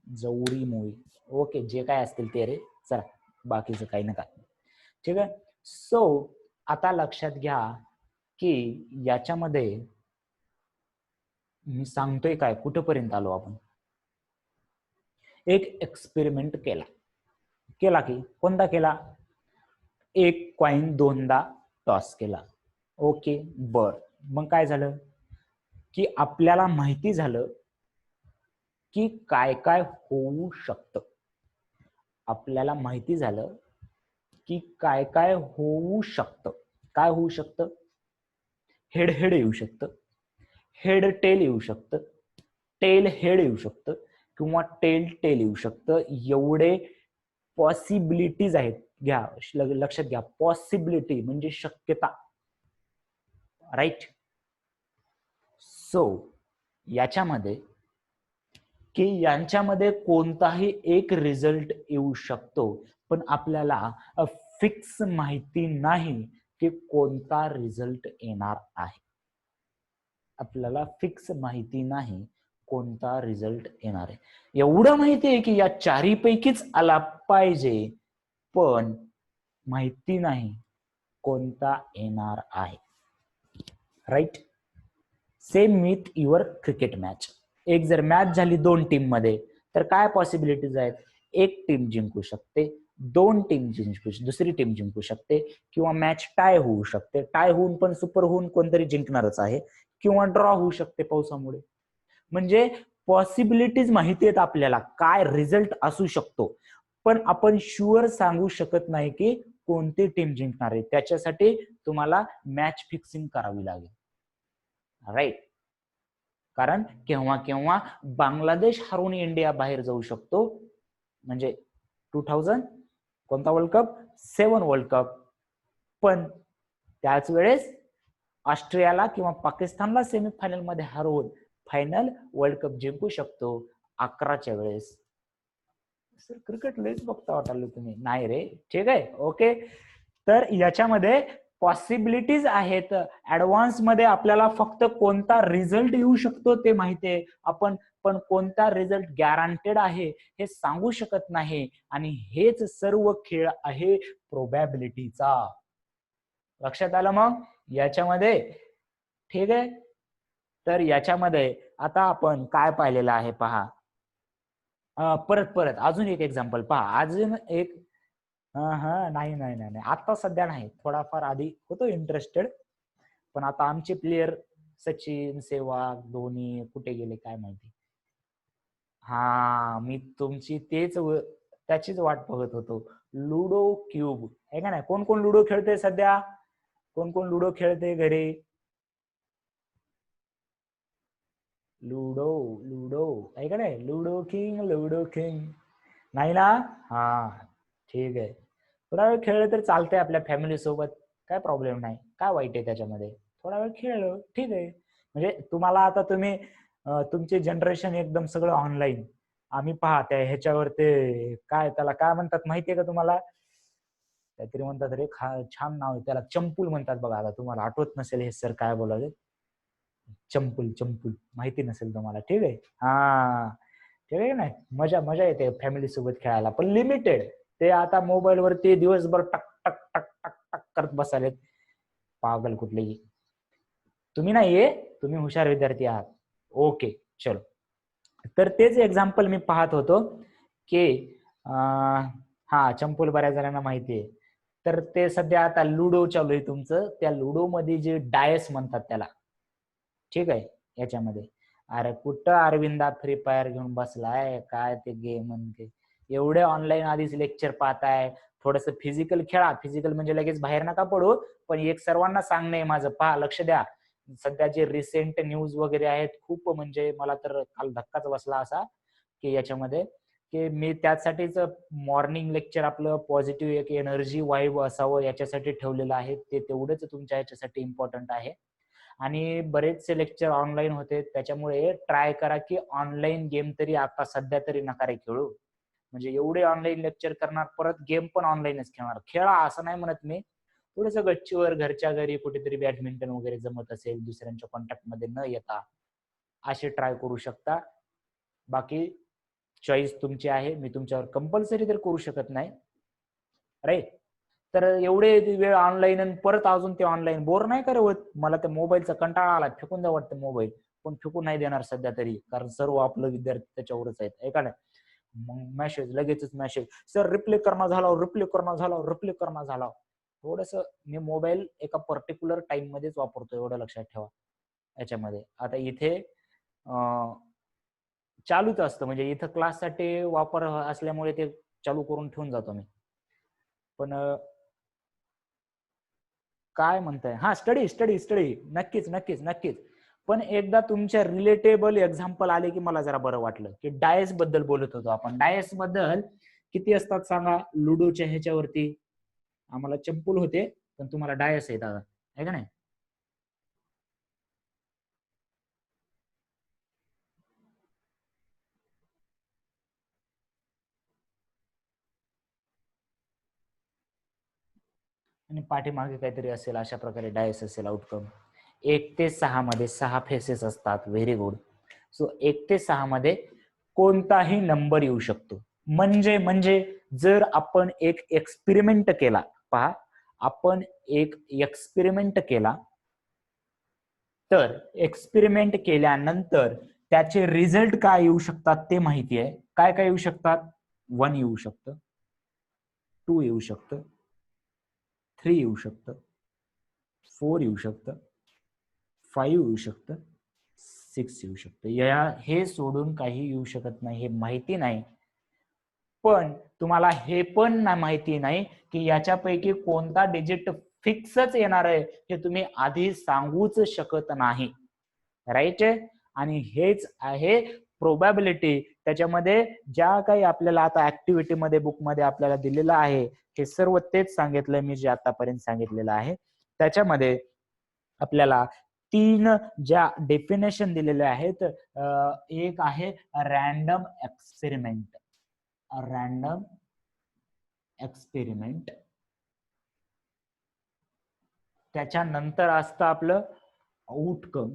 जवळी मोळी, ओके, जे काय असतील ते रे, चला बाकीचं काही नका, ठीक आहे. सो आता लक्षात घ्या की याच्यामध्ये मी सांगतोय काय, कुठपर्यंत आलो आपण. एक एक्सपेरिमेंट केला की कोणता केला? एक कॉइन दोनदा टॉस केला, ओके. बर, मग काय झालं की आपल्याला माहिती झालं की काय काय होऊ शकतं. आपल्याला माहिती झालं की काय काय होऊ शकतं. काय होऊ शकतं? हेड हेड येऊ शकतं, हेड टेल येऊ शकतं, टेल हेड येऊ शकतं, किंवा टेल टेल येऊ शकतं. एवढे पॉसिबिलिटीज आहेत. घ्या, लक्षात घ्या, पॉसिबिलिटी म्हणजे शक्यता, राईट. सो याच्यामध्ये की यांच्यामध्ये कोणताही एक रिझल्ट येऊ शकतो, पण आपल्याला फिक्स माहिती नाही की कोणता रिझल्ट येणार आहे. आपल्याला फिक्स माहिती नाही कोणता रिझल्ट येणार आहे. एवढं माहिती आहे की या चारीपैकीच आला पाहिजे, पण माहिती नाही कोणता येणार आहे, right. Same with your cricket match. एक जर मॅच झाली 2 टीम मध्ये तर काय पॉसिबिलिटीज आहेत? एक टीम जिंकू शकते, 2 टीम जिंकू, दुसरी टीम जिंकू शकते, किंवा मॅच टाय होऊ शकते. टाय होऊन पण सुपर होऊन कोणतरी जिंकणारच आहे, किंवा ड्रॉ होऊ शकते पावसामुळे. म्हणजे पॉसिबिलिटीज माहिती आहेत आपल्याला, काय रिझल्ट असू शकतो, पण आपण शुअर सांगू शकत नाही की कोणती टीम जिंकणार आहे. त्याच्यासाठी तुम्हाला मॅच फिक्सिंग करावी लागेल. राईट. कारण केव्हा केव्हा बांगलादेश हरून इंडिया बाहेर जाऊ शकतो. म्हणजे 2000 कोणता वर्ल्ड कप? 7 world cup. पण त्याच वेळेस ऑस्ट्रेलियाला किंवा पाकिस्तानला सेमीफायनल मध्ये हरवून फायनल वर्ल्ड कप जिंकू शकतो 11च्या वेळेस. सर क्रिकेट लयच बघता वाटायला तुम्ही. नाही रे. ठीक आहे, ओके. तर याच्यामध्ये पॉसिबिलिटीज आहेत. ऍडव्हान्स मध्ये आपल्याला फक्त कोणता रिझल्ट येऊ शकतो ते माहिती आहे आपण, पण कोणता रिझल्ट गॅरंटेड आहे हे सांगू शकत नाही. आणि हेच सर्व खेळ आहे प्रोबॅबिलिटीचा. लक्षात आलं मग याच्यामध्ये? ठीक आहे. तर याच्यामध्ये आता आपण काय पाहिलेलं आहे पहा. परत अजून एक एक्झाम्पल पहा. अजून एक नाही नाही नाही नाही आता सध्या नाही, थोडाफार आधी होतो इंटरेस्टेड, पण आता आमचे प्लेयर सचिन, सहवाग, धोनी कुठे गेले काय माहिती. मी तुमची त्याचीच वाट बघत होतो. लुडो क्यूब आहे का नाही? कोण कोण लुडो खेळते सध्या? कोण कोण लुडो खेळते घरी? लुडो लुडो आहे का नाही? लुडो किंग नाही ना? ठीक आहे. थोडा वेळ खेळलं तर चालतंय आपल्या फॅमिली सोबत, काय प्रॉब्लेम नाही. काय वाईट आहे त्याच्यामध्ये? थोडा वेळ खेळलो ठीक आहे. म्हणजे तुम्हाला आता तुम्ही तुमचे जनरेशन एकदम सगळं ऑनलाईन. आम्ही पहा त्या ह्याच्यावर ते काय त्याला काय म्हणतात माहितीये का तुम्हाला? काहीतरी म्हणतात रे, छान नाव आहे त्याला, चंपूल म्हणतात बघा. आता तुम्हाला आठवत नसेल हे सर काय बोलावे. चंपूल माहिती नसेल तुम्हाला. ठीक आहे. ठीक आहे नाही, मजा येते फॅमिली सोबत खेळायला, पण लिमिटेड. ते आता मोबाईल वरती दिवसभर टक टक टक टक टक करत बसालेत पागल कुठलेही. तुम्ही नाहीये, तुम्ही हुशार विद्यार्थी आहात. ओके चलो. तर तेच एक्झाम्पल मी पाहत होतो की चंपूल बऱ्याच जणांना माहितीये. तर ते सध्या आता लुडो चालू आहे तुमचं. त्या लुडो मध्ये जे डायस म्हणतात त्याला, ठीक आहे, याच्यामध्ये अरे कुठं अरविंदा फ्री फायर घेऊन बसलाय काय ते गेम म्हणते. एवढे ऑनलाईन आधीच लेक्चर पाहताय. थोडस फिजिकल खेळा. फिजिकल म्हणजे लगेच बाहेर नका पडू, पण एक सर्वांना सांगणं माझं, पहा लक्ष द्या. सध्या जे रिसेंट न्यूज वगैरे आहेत खूप, म्हणजे मला तर काल धक्काच बसला असा की याच्यामध्ये, की मी त्यासाठीच मॉर्निंग लेक्चर आपलं पॉझिटिव्ह एक एनर्जी वाईब असावं याच्यासाठी ठेवलेलं आहे. ते तेवढंच तुमच्या याच्यासाठी इम्पॉर्टंट आहे. आणि बरेचसे लेक्चर ऑनलाईन होते, त्याच्यामुळे ट्राय करा की ऑनलाईन गेम तरी आता सध्या तरी नका रे खेळू. म्हणजे एवढे ऑनलाईन लेक्चर करणार, परत गेम पण ऑनलाईनच खेळणार. खेळा असं नाही म्हणत मी, थोडस गच्चीवर घरच्या घरी कुठेतरी बॅडमिंटन वगैरे जमत असेल दुसऱ्यांच्या कॉन्टॅक्ट मध्ये न येता, असे ट्राय करू शकता. बाकी चॉईस तुमची आहे, मी तुमच्यावर कंपल्सरी तर करू शकत नाही. राईट. तर एवढे वेळ ऑनलाईन आणि परत अजून ते ऑनलाईन बोर नाही करत. मला त्या मोबाईलचा कंटाळा आला, फेकून द्या वाटतं मोबाईल, पण फेकून नाही देणार सध्या तरी, कारण सर्व आपलं विद्यार्थी त्याच्यावरच आहेत. ऐका ना, मग मेसेज लगेचच मेसेज, सर रिप्ले करणं झाला. थोडस मी मोबाईल एका पर्टिक्युलर टाइम मध्येच वापरतो, एवढं लक्षात ठेवा. याच्यामध्ये आता इथे चालूच असतं, म्हणजे इथं क्लाससाठी वापर असल्यामुळे ते चालू करून ठेवून जातो मी. पण काय म्हणताय? स्टडी नक्कीच. पण एकदा तुमच्या रिलेटेबल एक्झाम्पल आले की मला जरा बरं वाटलं. की डायस बद्दल बोलत होतो आपण. डायस बद्दल किती असतात सांगा लुडोच्या ह्याच्यावरती? आम्हाला चंपूल होते, पण तुम्हाला डायस आहेत आता, आहे का नाही? आणि पाठीमागे काहीतरी असेल, अशा प्रकारे डायस असेल आउटकम. 1 ते 6 मध्ये 6 फेसेस असतात. Very good. सो 1 ते 6 मध्ये कोणताही नंबर येऊ शकतो. म्हणजे जर आपण एक एक्सपेरिमेंट केला, पहा आपण एक एक्सपेरिमेंट केला तर एक्सपेरिमेंट केल्यानंतर त्याचे रिझल्ट काय येऊ शकतात ते माहिती आहे. काय काय येऊ शकतात? 1 येऊ शकतं, 2 येऊ शकतं, 3 येऊ शकतं, 4 येऊ शकतं, 5 येऊ शकतं, 6 येऊ शकतं. हे सोडून काही येऊ शकत नाही, हे माहिती नाही. पण तुम्हाला हे पण माहिती नाही की याच्यापैकी कोणता डिजिट फिक्सच येणार आहे हे तुम्ही आधी सांगूच शकत नाही. राईट. आणि हेच आहे प्रोबॅबिलिटी. त्याच्यामध्ये ज्या काही आपल्याला आता ऍक्टिव्हिटी मध्ये बुकमध्ये आपल्याला दिलेलं आहे हे सर्व तेच सांगितलंय मी जे आतापर्यंत सांगितलेलं आहे. त्याच्यामध्ये आपल्याला 3 ज्या डेफिनेशन दिलेल्या आहेत. एक आहे रॅन्डम एक्सपेरिमेंट. Random experiment. त्याच्यानंतर असतं आपलं आउटकम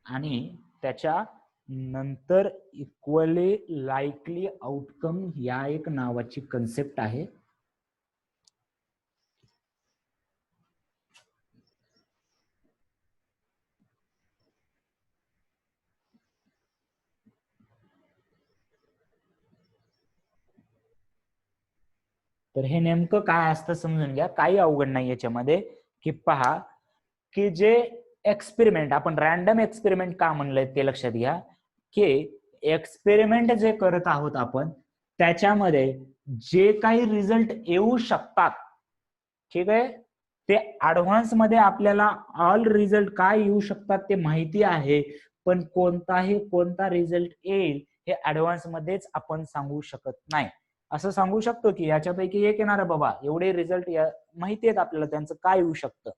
आणि त्याच्या नंतर इक्वली लाईकली आउटकम या एक नावाची कन्सेप्ट आहे. तर हे नेमकं काय असतं समजून घ्या. काही अवघड नाही याच्यामध्ये. की पहा की जे एक्सपेरिमेंट आपण रॅन्डम एक्सपेरिमेंट का म्हणलंय ते लक्षात घ्या. की एक्सपेरिमेंट जे करत आहोत आपण त्याच्यामध्ये जे काही रिझल्ट येऊ शकतात, ठीक आहे, ते ऍडव्हान्स मध्ये आपल्याला ऑल रिझल्ट काय येऊ शकतात ते माहिती आहे. पण कोणता रिझल्ट येईल हे ऍडव्हान्स मध्येच आपण सांगू शकत नाही. असं सांगू शकतो की याच्यापैकी एक येणार आहे बाबा, एवढे रिझल्ट माहिती आहेत आपल्याला त्यांचं काय येऊ शकतं.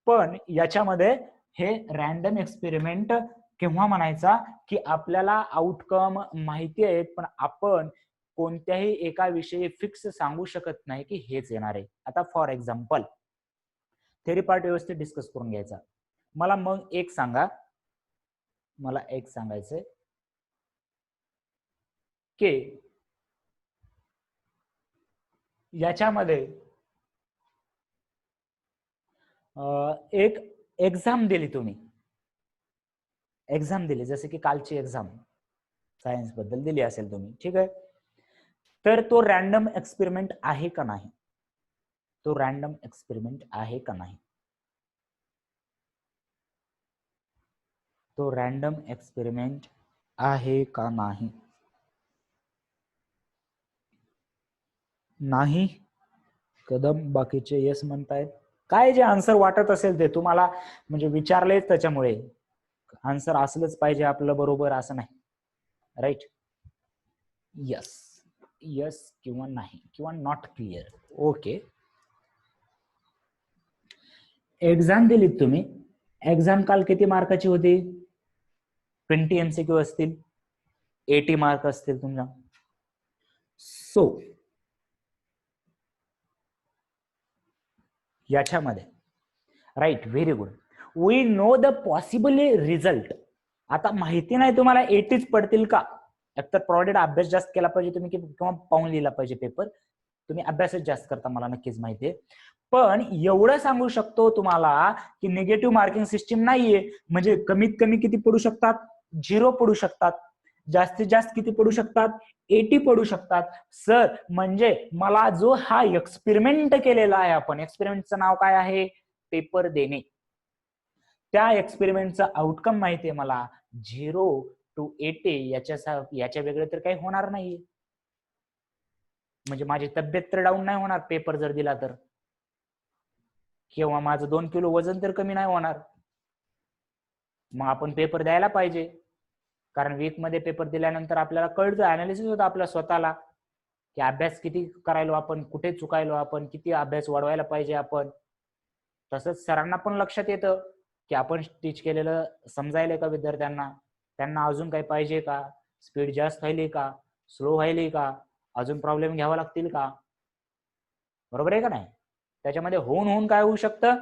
पण याच्यामध्ये हे रॅन्डम एक्सपेरिमेंट केव्हा म्हणायचा की आपल्याला आउटकम माहिती आहेत पण आपण कोणत्याही एका विषयी फिक्स सांगू शकत नाही की हेच येणार आहे. आता फॉर एक्झाम्पल थेरी पार्ट व्यवस्थित डिस्कस करून घ्यायचा. मला मग एक सांगा, मला एक सांगायचंय की याच्यामध्ये एक एक्झाम दिली, तुम्ही एक्झाम दिली जसे की कालची एक्झाम सायन्स बद्दल दिली असेल तुम्ही, ठीक आहे. तर तो रॅन्डम एक्सपेरिमेंट आहे का नाही? तो रॅन्डम एक्सपेरिमेंट आहे का नाही? तो रॅन्डम एक्सपेरिमेंट आहे का नाही? नाही. कदम बाकीचे येस म्हणतायत. काय जे आन्सर वाटत असेल ते तुम्हाला म्हणजे विचारले त्याच्यामुळे आन्सर असलंच पाहिजे आपलं बरोबर असं नाही. राईट. यस यस किंवा नाही किंवा नॉट क्लिअर. ओके. एक्झाम दिलीत तुम्ही. एक्झाम काल किती मार्काची होती? 20 MCQ असतील, 80 मार्क असतील तुमच्या. सो याच्यामध्ये right, very good. We know the possible result. आता माहिती नाही तुम्हाला 80च पडतील का. एकतर प्रोव्हाइडेड अभ्यास जास्त केला पाहिजे तुम्ही किंवा पाहून लिहिला पाहिजे पेपर. तुम्ही अभ्यासच जास्त करता मला नक्कीच माहितीये. पण एवढं सांगू शकतो तुम्हाला की निगेटिव्ह मार्किंग सिस्टीम नाहीये. म्हणजे कमीत कमी किती पडू शकतात? 0 पडू शकतात. जास्तीत जास्त किती पडू शकतात? 80 पडू शकतात. सर म्हणजे मला जो हा एक्सपेरिमेंट केलेला आहे आपण, एक्सपेरिमेंटचं नाव काय आहे? पेपर देणे. त्या एक्सपेरिमेंटचा आउटकम माहितीये मला 0 to 80. याच्या वेगळे तर काही होणार नाही. म्हणजे माझी तब्येत तर डाऊन नाही होणार पेपर जर दिला तर, किंवा माझं 2 किलो वजन तर कमी नाही होणार. मग आपण पेपर द्यायला पाहिजे. कारण वीक मध्ये पेपर दिल्यानंतर आपल्याला कळतं, अनालिसिस होतं आपल्या स्वतःला की अभ्यास किती करायलो आपण, कुठे चुकायलो आपण, किती अभ्यास वाढवायला पाहिजे आपण. तसंच सरांना पण लक्षात येतं की आपण टीच केलेलं समजायलंय का विद्यार्थ्यांना, त्यांना अजून काही पाहिजे का, स्पीड जास्त व्हायली का, स्लो व्हायली का, अजून प्रॉब्लेम घ्यावा लागतील का. बरोबर आहे का नाही? त्याच्यामध्ये होऊन काय होऊ शकतं?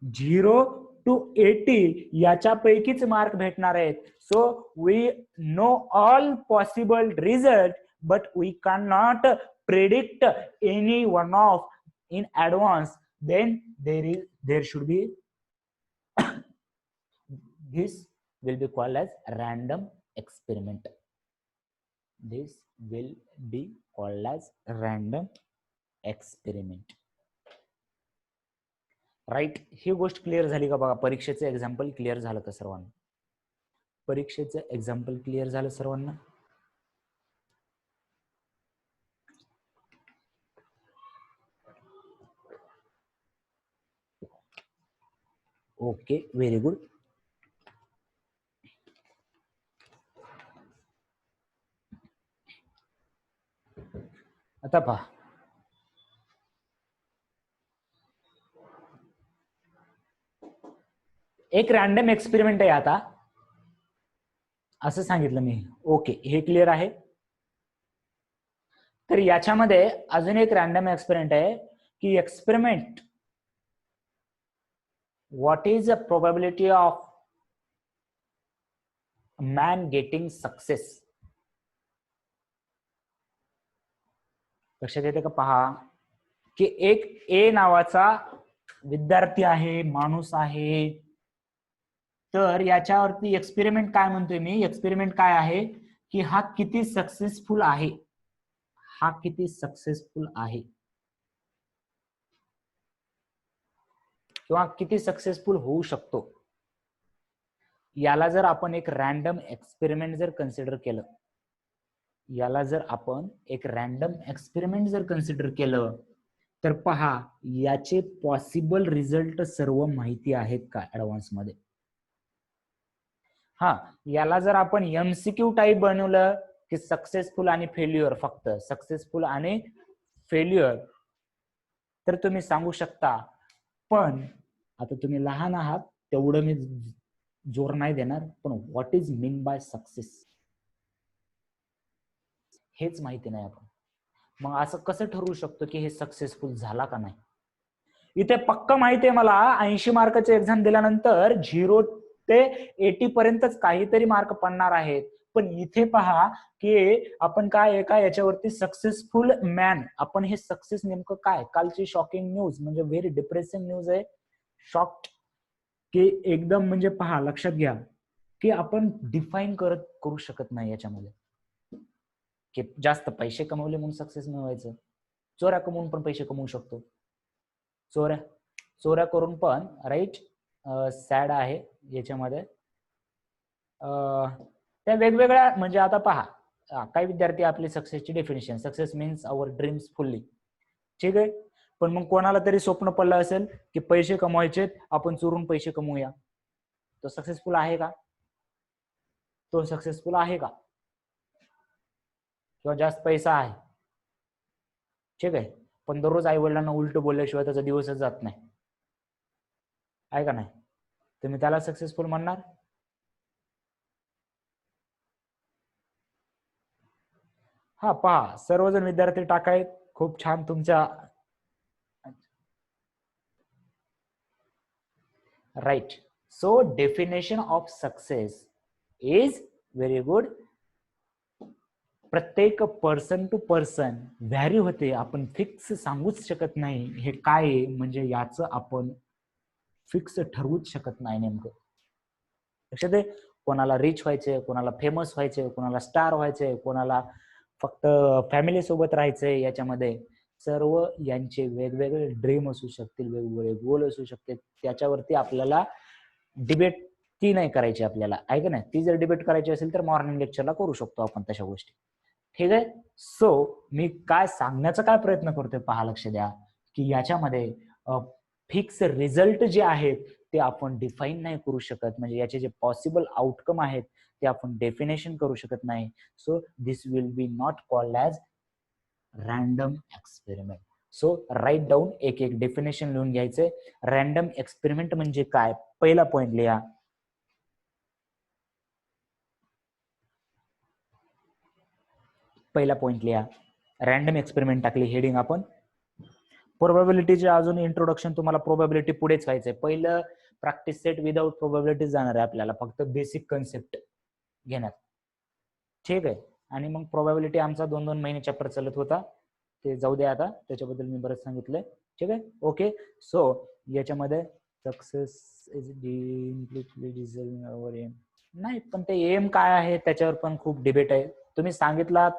0 to 80 याच्यापैकीच मार्क भेटणार आहेत. So we know all possible result but we can not predict any one of in advance. then there should be this will be called as random experiment. This will be called as random experiment. Right. ही गोष्ट क्लिअर झाली का बघा. परीक्षेचं एक्झाम्पल क्लिअर झालं का सर्वांना? परीक्षेचं एक्झाम्पल क्लिअर झालं सर्वांना? Okay, very good. आता पहा, एक रॅन्डम एक्सपेरिमेंट आहे आता, असं सांगितलं मी. ओके, हे क्लिअर आहे. तर याच्यामध्ये अजून एक रॅन्डम एक्सपेरिमेंट आहे की experiment what is a probability of man getting success. लक्षात येते का? पहा की एक ए नावाचा विद्यार्थी आहे, माणूस आहे. तर याच्यावरती एक्सपेरिमेंट काय म्हणतोय मी? एक्सपेरिमेंट काय आहे की हा किती सक्सेसफुल आहे, हा किती सक्सेसफुल आहे किंवा किती सक्सेसफुल होऊ शकतो. याला जर आपण एक रॅन्डम एक्सपेरिमेंट जर कन्सिडर केलं, याला जर आपण एक रॅन्डम एक्सपेरिमेंट जर कन्सिडर केलं, तर पहा याचे पॉसिबल रिझल्ट सर्व माहिती आहेत का ऍडव्हान्स मध्ये? हा, याला जर आपण एमसीक्यू टाईप बनवलं की सक्सेसफुल आणि फेल्युअर, फक्त सक्सेसफुल आणि फेल्युअर, तर तुम्ही सांगू शकता. पण आता तुम्ही लहान आहात तेवढं मी जोर नाही देणार, पण what is mean by success हेच माहिती नाही आपण. मग असं कसं ठरवू शकतो की हे सक्सेसफुल झाला का नाही? इथे पक्क माहिती आहे मला 80 मार्काचे एक्झाम दिल्यानंतर 0 ते 80 पर्यंतच काहीतरी मार्क पडणार आहेत. पण इथे पहा की आपण काय एका याच्यावरती सक्सेसफुल मॅन, आपण हे सक्सेस नेमकं काय? कालची शॉकिंग न्यूज म्हणजे व्हेरी डिप्रेसिंग न्यूज आहे. शॉक्ड की एकदम, म्हणजे पहा लक्षात घ्या की आपण डिफाईन करू शकत नाही याच्यामध्ये की जास्त पैसे कमवले म्हणून सक्सेस मिळवायचं. चोऱ्या कमवून पण पैसे कमवू शकतो. चोऱ्या करून पण, राईट, सॅड आहे याच्यामध्ये. त्या वेगवेगळ्या, म्हणजे आता पहा काही विद्यार्थी आपली सक्सेसची डेफिनेशन, सक्सेस मीन्स आवर ड्रीम्स फुल्ली, ठीक आहे. पण मग कोणाला तरी स्वप्न पडलं असेल की पैसे कमवायचे, आपण चोरून पैसे कमवूया, तो सक्सेसफुल आहे का? तो सक्सेसफुल आहे का? किंवा जास्त पैसा आहे, ठीक आहे, पण दररोज आई वडिलांना उलट बोलल्याशिवाय त्याचा दिवसच जात नाही, आहे का नाही? तुम्ही त्याला सक्सेसफुल म्हणणार? हा पहा, सर्वजण विद्यार्थी टाकायत, खूप छान तुमच्या. Right. So definition of success is very good. प्रत्येक पर्सन टू पर्सन व्हॅरी होते, आपण फिक्स सांगूच शकत नाही हे काय आहे, म्हणजे याचं आपण फिक्स ठरवूच शकत नाही नेमकं. लक्षात आहे? कोणाला रिच व्हायचंय, कोणाला फेमस व्हायचंय, कोणाला स्टार व्हायचंय, कोणाला फक्त फॅमिली सोबत राहायचंय. याच्यामध्ये सर्व यांचे वेगवेगळे ड्रीम असू शकतील, वेगवेगळे गोल असू शकतील. त्याच्यावरती आपल्याला डिबेट ती नाही करायची आपल्याला, आहे का नाही? ती जर डिबेट करायची असेल तर मॉर्निंग लेक्चरला करू शकतो आपण तशा गोष्टी, ठीक आहे. सो मी काय सांगण्याचा काय प्रयत्न करतोय पहा, लक्ष द्या की याच्यामध्ये फिक्स रिझल्ट जे आहेत ते आपण डिफाईन नाही करू शकत, म्हणजे याचे जे पॉसिबल आउटकम आहेत ते आपण डेफिनेशन करू शकत नाही. So this will be not called as random experiment. So write down, एक एक डेफिनेशन लिहून घ्यायचंय. रॅन्डम एक्सपेरिमेंट म्हणजे काय? पहिला पॉइंट लिहा. पहिला पॉइंट लिहा. रॅन्डम एक्सपेरिमेंट टाकली हेडिंग आपण. प्रोबॅबिलिटीचे अजून इंट्रोडक्शन तुम्हाला प्रोबॅबिलिटी पुढेच व्हायचंय. पहिलं प्रॅक्टिस सेट विदाउट प्रोबॅबिलिटी जाणार आहे आपल्याला, फक्त बेसिक कन्सेप्ट घेण्यात, ठीक आहे. आणि मग प्रोबॅबिलिटी आमचा 2-2 महिने चॅप्टर चालत होता, ते जाऊ द्या आता, त्याच्याबद्दल मी बरंच सांगितलंय, ठीक आहे. ओके, सो याच्यामध्ये सक्सेस इज एम नाही, पण ते एम काय आहे त्याच्यावर पण खूप डिबेट आहे. तुम्ही सांगितला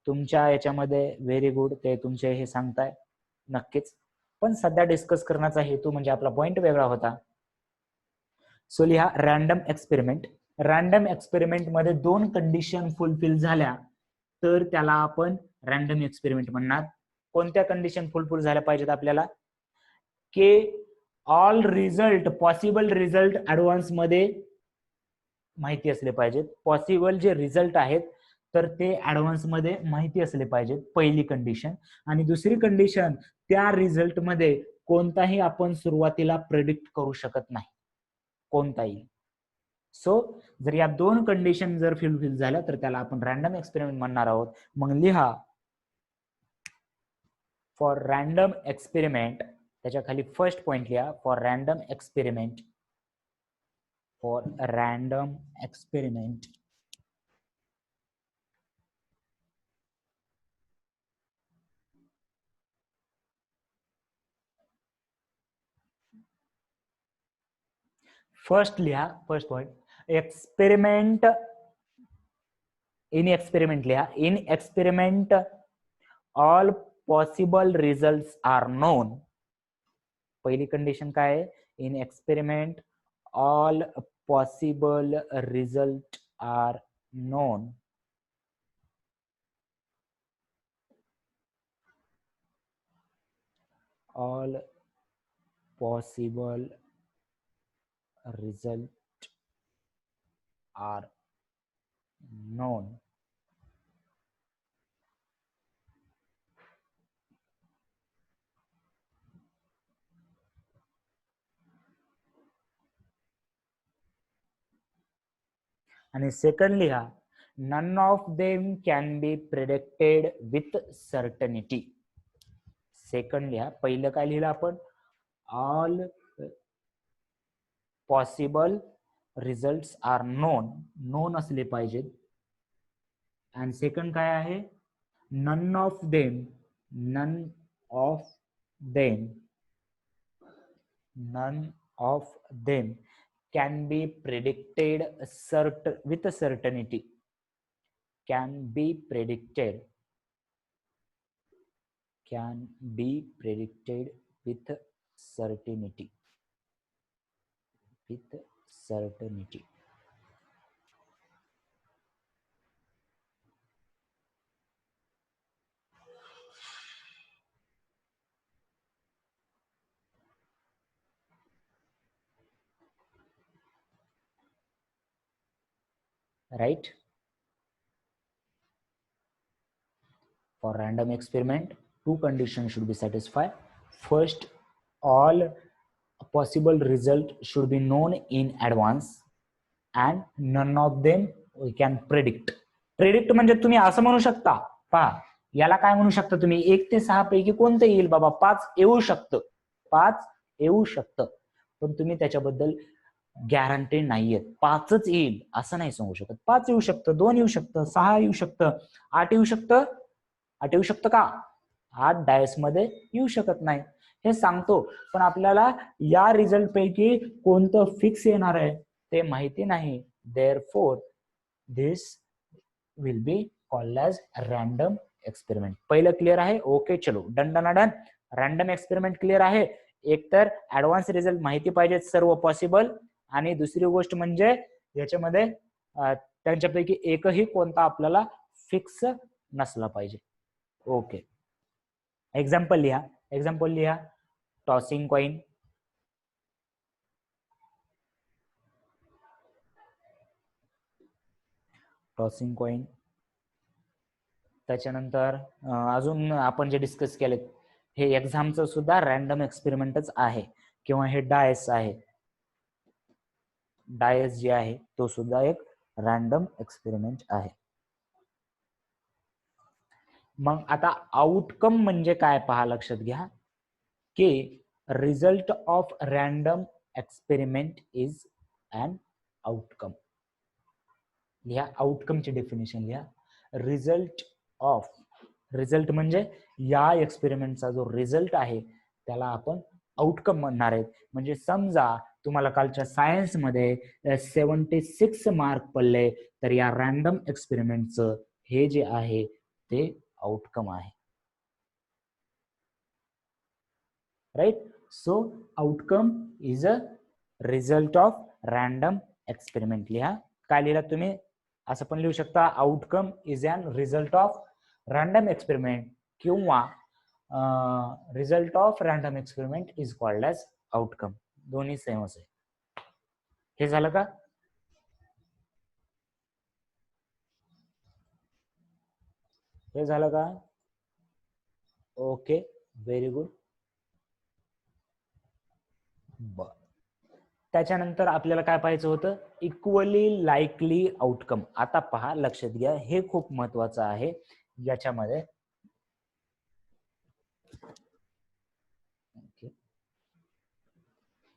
तुमच्या याच्यामध्ये व्हेरी गुड, ते तुमचे हे सांगताय नक्कीच, पण सध्या डिस्कस करण्याचा हेतू म्हणजे आपला पॉइंट वेगळा होता. सो लिहा रॅन्डम एक्सपेरिमेंट. रॅन्डम एक्सपेरिमेंट मध्ये 2 कंडिशन फुलफिल झाल्या तर त्याला आपण रॅन्डम एक्सपेरिमेंट म्हणणार. कोणत्या कंडिशन फुलफिल झाल्या पाहिजेत आपल्याला? के all result, possible result advance मध्ये माहिती असले पाहिजेत. पॉसिबल जे रिझल्ट आहेत तर ते ऍडव्हान्स मध्ये माहिती असले पाहिजेत, पहिली कंडिशन. आणि दुसरी कंडिशन, त्या रिझल्ट मध्ये कोणताही आपण सुरुवातीला प्रेडिक्ट करू शकत नाही, कोणताही. सो जर या 2 कंडिशन जर फुलफिल झाल्या तर त्याला आपण रॅन्डम एक्सपेरिमेंट म्हणणार आहोत. मग लिहा फॉर रॅन्डम एक्सपेरिमेंट, त्याच्या खाली फर्स्ट पॉइंट लिहा for random experiment. For random experiment first लिहा, first point experiment. In experiment लिहा, in experiment all possible result are known. पहिली कंडिशन काय आहे? In experiment all possible result are known. All possible result are known. आणि सेकंड लिहा none of them can be predicted with certainty. Second लिहा, पहिलं काय लिहिलं आपण? All possible result are known, known असले पाहिजेत. आणि सेकंड काय आहे? None of them, none of them, none of them can be predicted with certainty. Can be predicted with certainty. With certainty. Right? For random experiment, 2 conditions should be satisfied. First, all possible result should be known in advance and none of them we can predict. Predict म्हणजे तुम्ही असं म्हणू शकता, पहा याला काय म्हणू शकता तुम्ही? 1 ते 6 पैकी कोणतं येईल बाबा? 5 येऊ शकतं, 5 येऊ शकतं, पण तुम्ही त्याच्याबद्दल गॅरंटी नाहीये 5च येईल असं नाही सांगू शकत. 5 येऊ शकतं, 2 येऊ शकतं, 6 येऊ शकतं, 8 येऊ शकतं. 8 येऊ शकतं का? 8 डायस मध्ये येऊ शकत नाही हे सांगतो, पण आपल्याला या रिझल्ट पैकी कोणतं फिक्स येणार आहे ते माहिती नाही. Therefore this will be called as random experiment. पहिलं क्लिअर आहे? ओके, चलो done done done. Random experiment clear आहे. एक तर ऍडव्हान्स रिझल्ट माहिती पाहिजेत सर्व पॉसिबल, आणि दुसरी गोष्ट म्हणजे याच्यामध्ये त्यांच्यापैकी एकही कोणता आपल्याला फिक्स नसला पाहिजे. ओके, एक्झाम्पल लिहा. एक्झाम्पल लिहा. Tossing coin. Tossing coin. त्याच्यानंतर अजून आपण जे डिस्कस केले हे एक्झामचं सुद्धा रॅन्डम एक्सपेरिमेंटच आहे, किंवा हे डायस आहे. डायस जे आहे तो सुद्धा एक रॅन्डम एक्सपेरिमेंट आहे. मग आता आउटकम म्हणजे काय पहा, लक्षात घ्या की result of random experiment is an outcome. लिहा आउटकमची डेफिनेशन लिहा. रिझल्ट ऑफ रिझल्ट म्हणजे या एक्सपेरिमेंटचा जो रिझल्ट आहे त्याला आपण आउटकम म्हणणार आहेत. म्हणजे समजा तुम्हाला कालच्या सायन्स मध्ये 76 मार्क पडले तर या रॅन्डम एक्सपेरिमेंटचं हे जे आहे ते आउटकम आहे. Right. So outcome is a result of random experiment. लिहा. काय लिहिलं तुम्ही? असं पण लिहू शकता, outcome is an result of random experiment किंवा result of random experiment is called as outcome. दोन्ही सेमच आहे. हे झालं का? हे झालं का? Okay, very good. बर. त्याच्यानंतर आपल्याला काय पाहायचं होतं? Equally likely outcome. आता पहा, लक्षात घ्या, हे खूप महत्वाचं आहे. याच्यामध्ये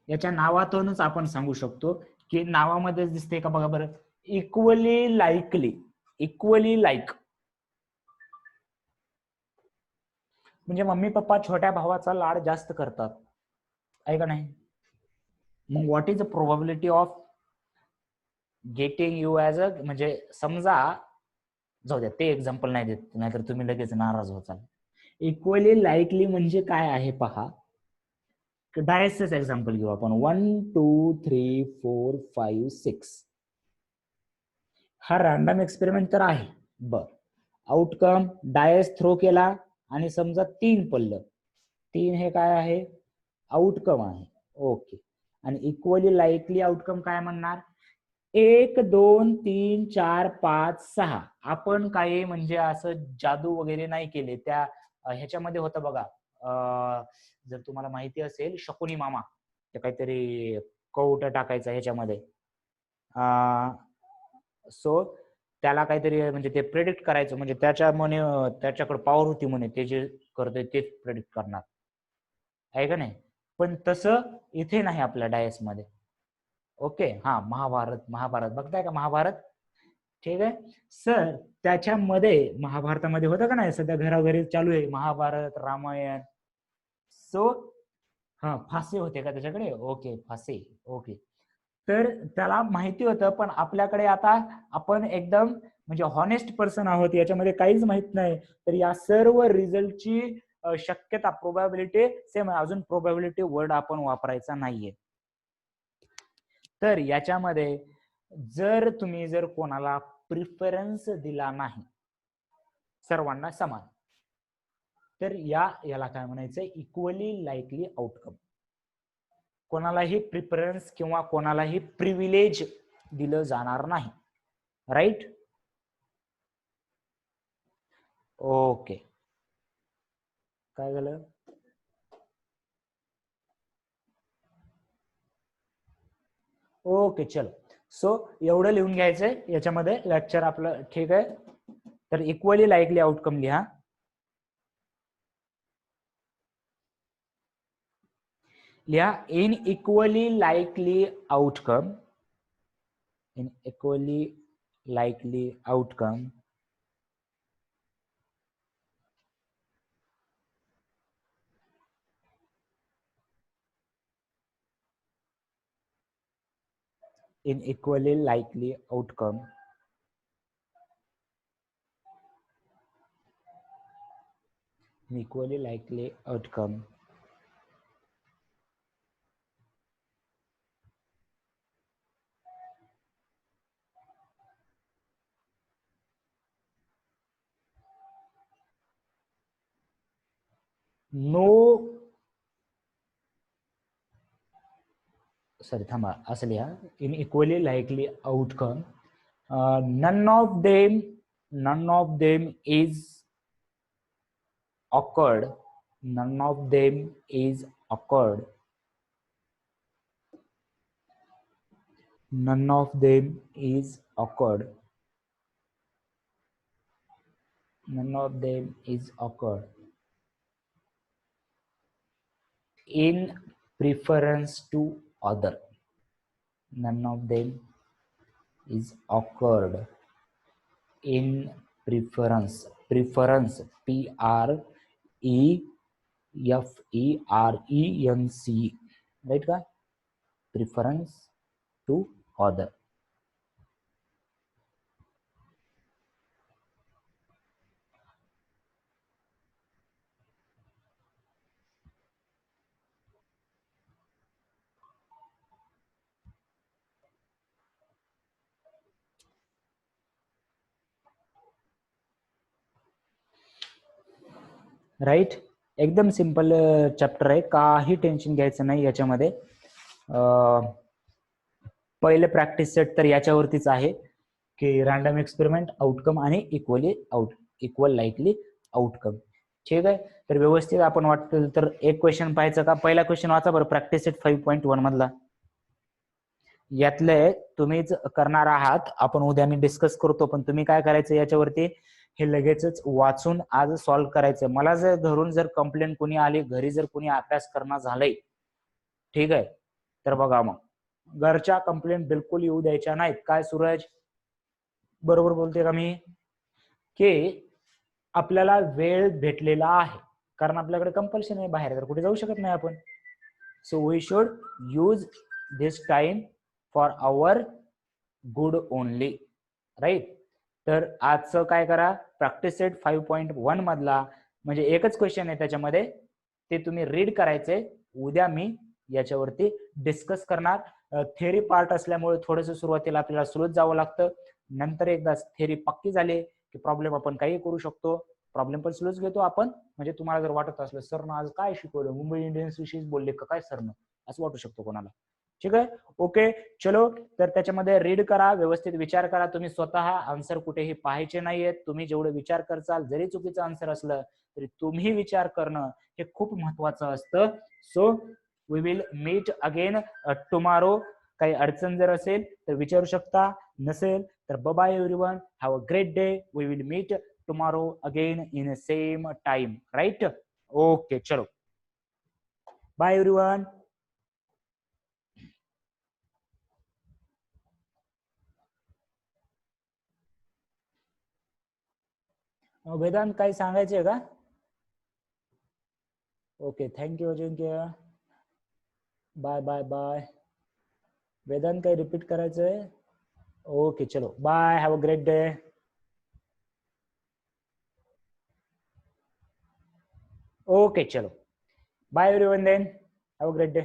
याच्या नावातूनच आपण सांगू शकतो की नावामध्ये दिसते का बघा बरं, इक्वली लाईकली. इक्वली लाईक म्हणजे मम्मी पप्पा छोट्या भावाचा लाड जास्त करतात, आहे का नाही? मग what is the probability of getting you as a, म्हणजे समजा, जाऊ द्या ते एक्झाम्पल नाही देत, नाहीतर तुम्ही लगेच नाराज होताल. इक्वली लाईकली म्हणजे काय आहे पहा. डायसच एक्झाम्पल घेऊ आपण. 1 2 3 4 5 6. हा रॅन्डम एक्सपेरिमेंट तर आहे. बर. आउटकम डायस थ्रो केला आणि समजा 3 पडलं. 3 हे काय आहे? आउटकम आहे. ओके. आणि इक्वली लाईकली आउटकम काय म्हणणार? 1 2 3 4 5 6. आपण काही म्हणजे असं जादू वगैरे नाही केले. त्या ह्याच्यामध्ये होतं बघा, जर तुम्हाला माहिती असेल, शकुनी मामा, ते काहीतरी कौट टाकायचं ह्याच्यामध्ये. सो त्याला काहीतरी म्हणजे ते प्रेडिक्ट करायचं, म्हणजे त्याच्या म्हणे त्याच्याकडे पॉवर होती म्हणे, ते जे करतोय तेच प्रेडिक्ट करणार, आहे का नाही? पण तसं इथे नाही आपल्या डायस मध्ये. ओके. हा, महाभारत. महाभारत बघताय का? महाभारत. ठीक आहे सर. त्याच्यामध्ये महाभारतामध्ये होतं का नाही, सध्या घराघरी चालू आहे महाभारत रामायण. सो हा, फासे होते का त्याच्याकडे? ओके, फासे. ओके. तर त्याला माहिती होतं, पण आपल्याकडे आता आपण एकदम म्हणजे हॉनेस्ट पर्सन आहोत, याच्यामध्ये काहीच माहित नाही. तर या सर्व रिझल्टची शक्यता, प्रोबॅबिलिटी सेम आहे. अजून प्रोबॅबिलिटी वर्ड आपण वापरायचा नाहीये. तर याच्यामध्ये जर कोणाला प्रिफरन्स दिला नाही, सर्वांना समान, तर याला काय म्हणायचं? Equally likely outcome. कोणालाही प्रिफरन्स किंवा कोणालाही प्रिव्हिलेज दिलं जाणार नाही. राईट. ओके. काय झालं? ओके, चलो. सो एवढं लिहून घ्यायचंय याच्यामध्ये लेक्चर आपलं. ठीक आहे. तर इक्वली लाईकली आउटकम लिहा. लिहा. In equally likely outcome. In equally likely outcome in equally likely outcome equally likely outcome no, sorry, थांबा, असं लिहा. In equally likely outcome none of them is occurred. None of them is occurred. None of them is occurred. None of them is occurred in preference to other. None of them is occurred in preference preference, PREFERENC, right का? Preference to other. राईट, एकदम सिंपल चॅप्टर आहे, काही टेन्शन घ्यायचं नाही याच्यामध्ये. पहिले प्रॅक्टिस सेट तर याच्यावरतीच आहे की रॅन्डम एक्सपेरिमेंट आउटकम आणि इक्वल लाईकली आउटकम. ठीक आहे, तर व्यवस्थित आपण वाटतं तर एक क्वेश्चन पाहायचं का? पहिला क्वेश्चन वाचा बरं, प्रॅक्टिस सेट 5.1 मधला. यातले तुम्हीच करणार आहात, आपण उद्या मी डिस्कस करतो, पण तुम्ही काय करायचं याच्यावरती हे लगेचच वाचून आज सॉल्व्ह करायचं. मला जर घरून जर कंप्लेंट कोणी आली, घरी जर कोणी अभ्यास करणं झालंय, ठीक आहे, तर बघा मग घरच्या कंप्लेंट बिलकुल येऊ द्यायच्या नाहीत. काय सूरज, बरोबर बोलते का मी? की आपल्याला वेळ भेटलेला आहे, कारण आपल्याकडे कंपल्शन आहे, बाहेर तर कुठे जाऊ शकत नाही आपण. So we should use this time for our good only, right. तर आजचं काय करा, प्रॅक्टिस सेट 5.1 मधला म्हणजे एकच क्वेश्चन आहे त्याच्यामध्ये, ते तुम्ही रीड करायचे. उद्या मी याच्यावरती डिस्कस करणार. थेअरी पार्ट असल्यामुळे थोडंसं सुरुवातीला आपल्याला स्लोच जावं लागतं, नंतर एकदा थेअरी पक्की झाली की प्रॉब्लेम आपण काही करू शकतो. प्रॉब्लेम पण स्लोच घेतो आपण, म्हणजे तुम्हाला जर वाटत असलं सरनं आज काय शिकवलं, मुंबई इंडियन्स विषयीच बोलले का काय सरनं, असं वाटू शकतो कोणाला. ठीक आहे, ओके चलो. तर त्याच्यामध्ये रीड करा, व्यवस्थित विचार करा. तुम्ही स्वतः आन्सर कुठेही पाहायचे नाहीयेत. तुम्ही जेवढे विचार करचाल, जरी चुकीचं आन्सर असलं तरी तुम्ही विचार करणं हे खूप महत्वाचं असतं. So we will meet again tomorrow. काही अडचण जर असेल तर विचारू शकता, नसेल तर bye everyone, have a great day. We will meet tomorrow again in same time, right? Okay चलो, बाय एव्हरीवन. वेदांत काही सांगायचे का? Okay, thank you Ajinkya. Bye bye bye. Vedant काही रिपीट करायचंय? ओके चलो, bye, have a great day. Okay चलो, bye everyone then, have a great day.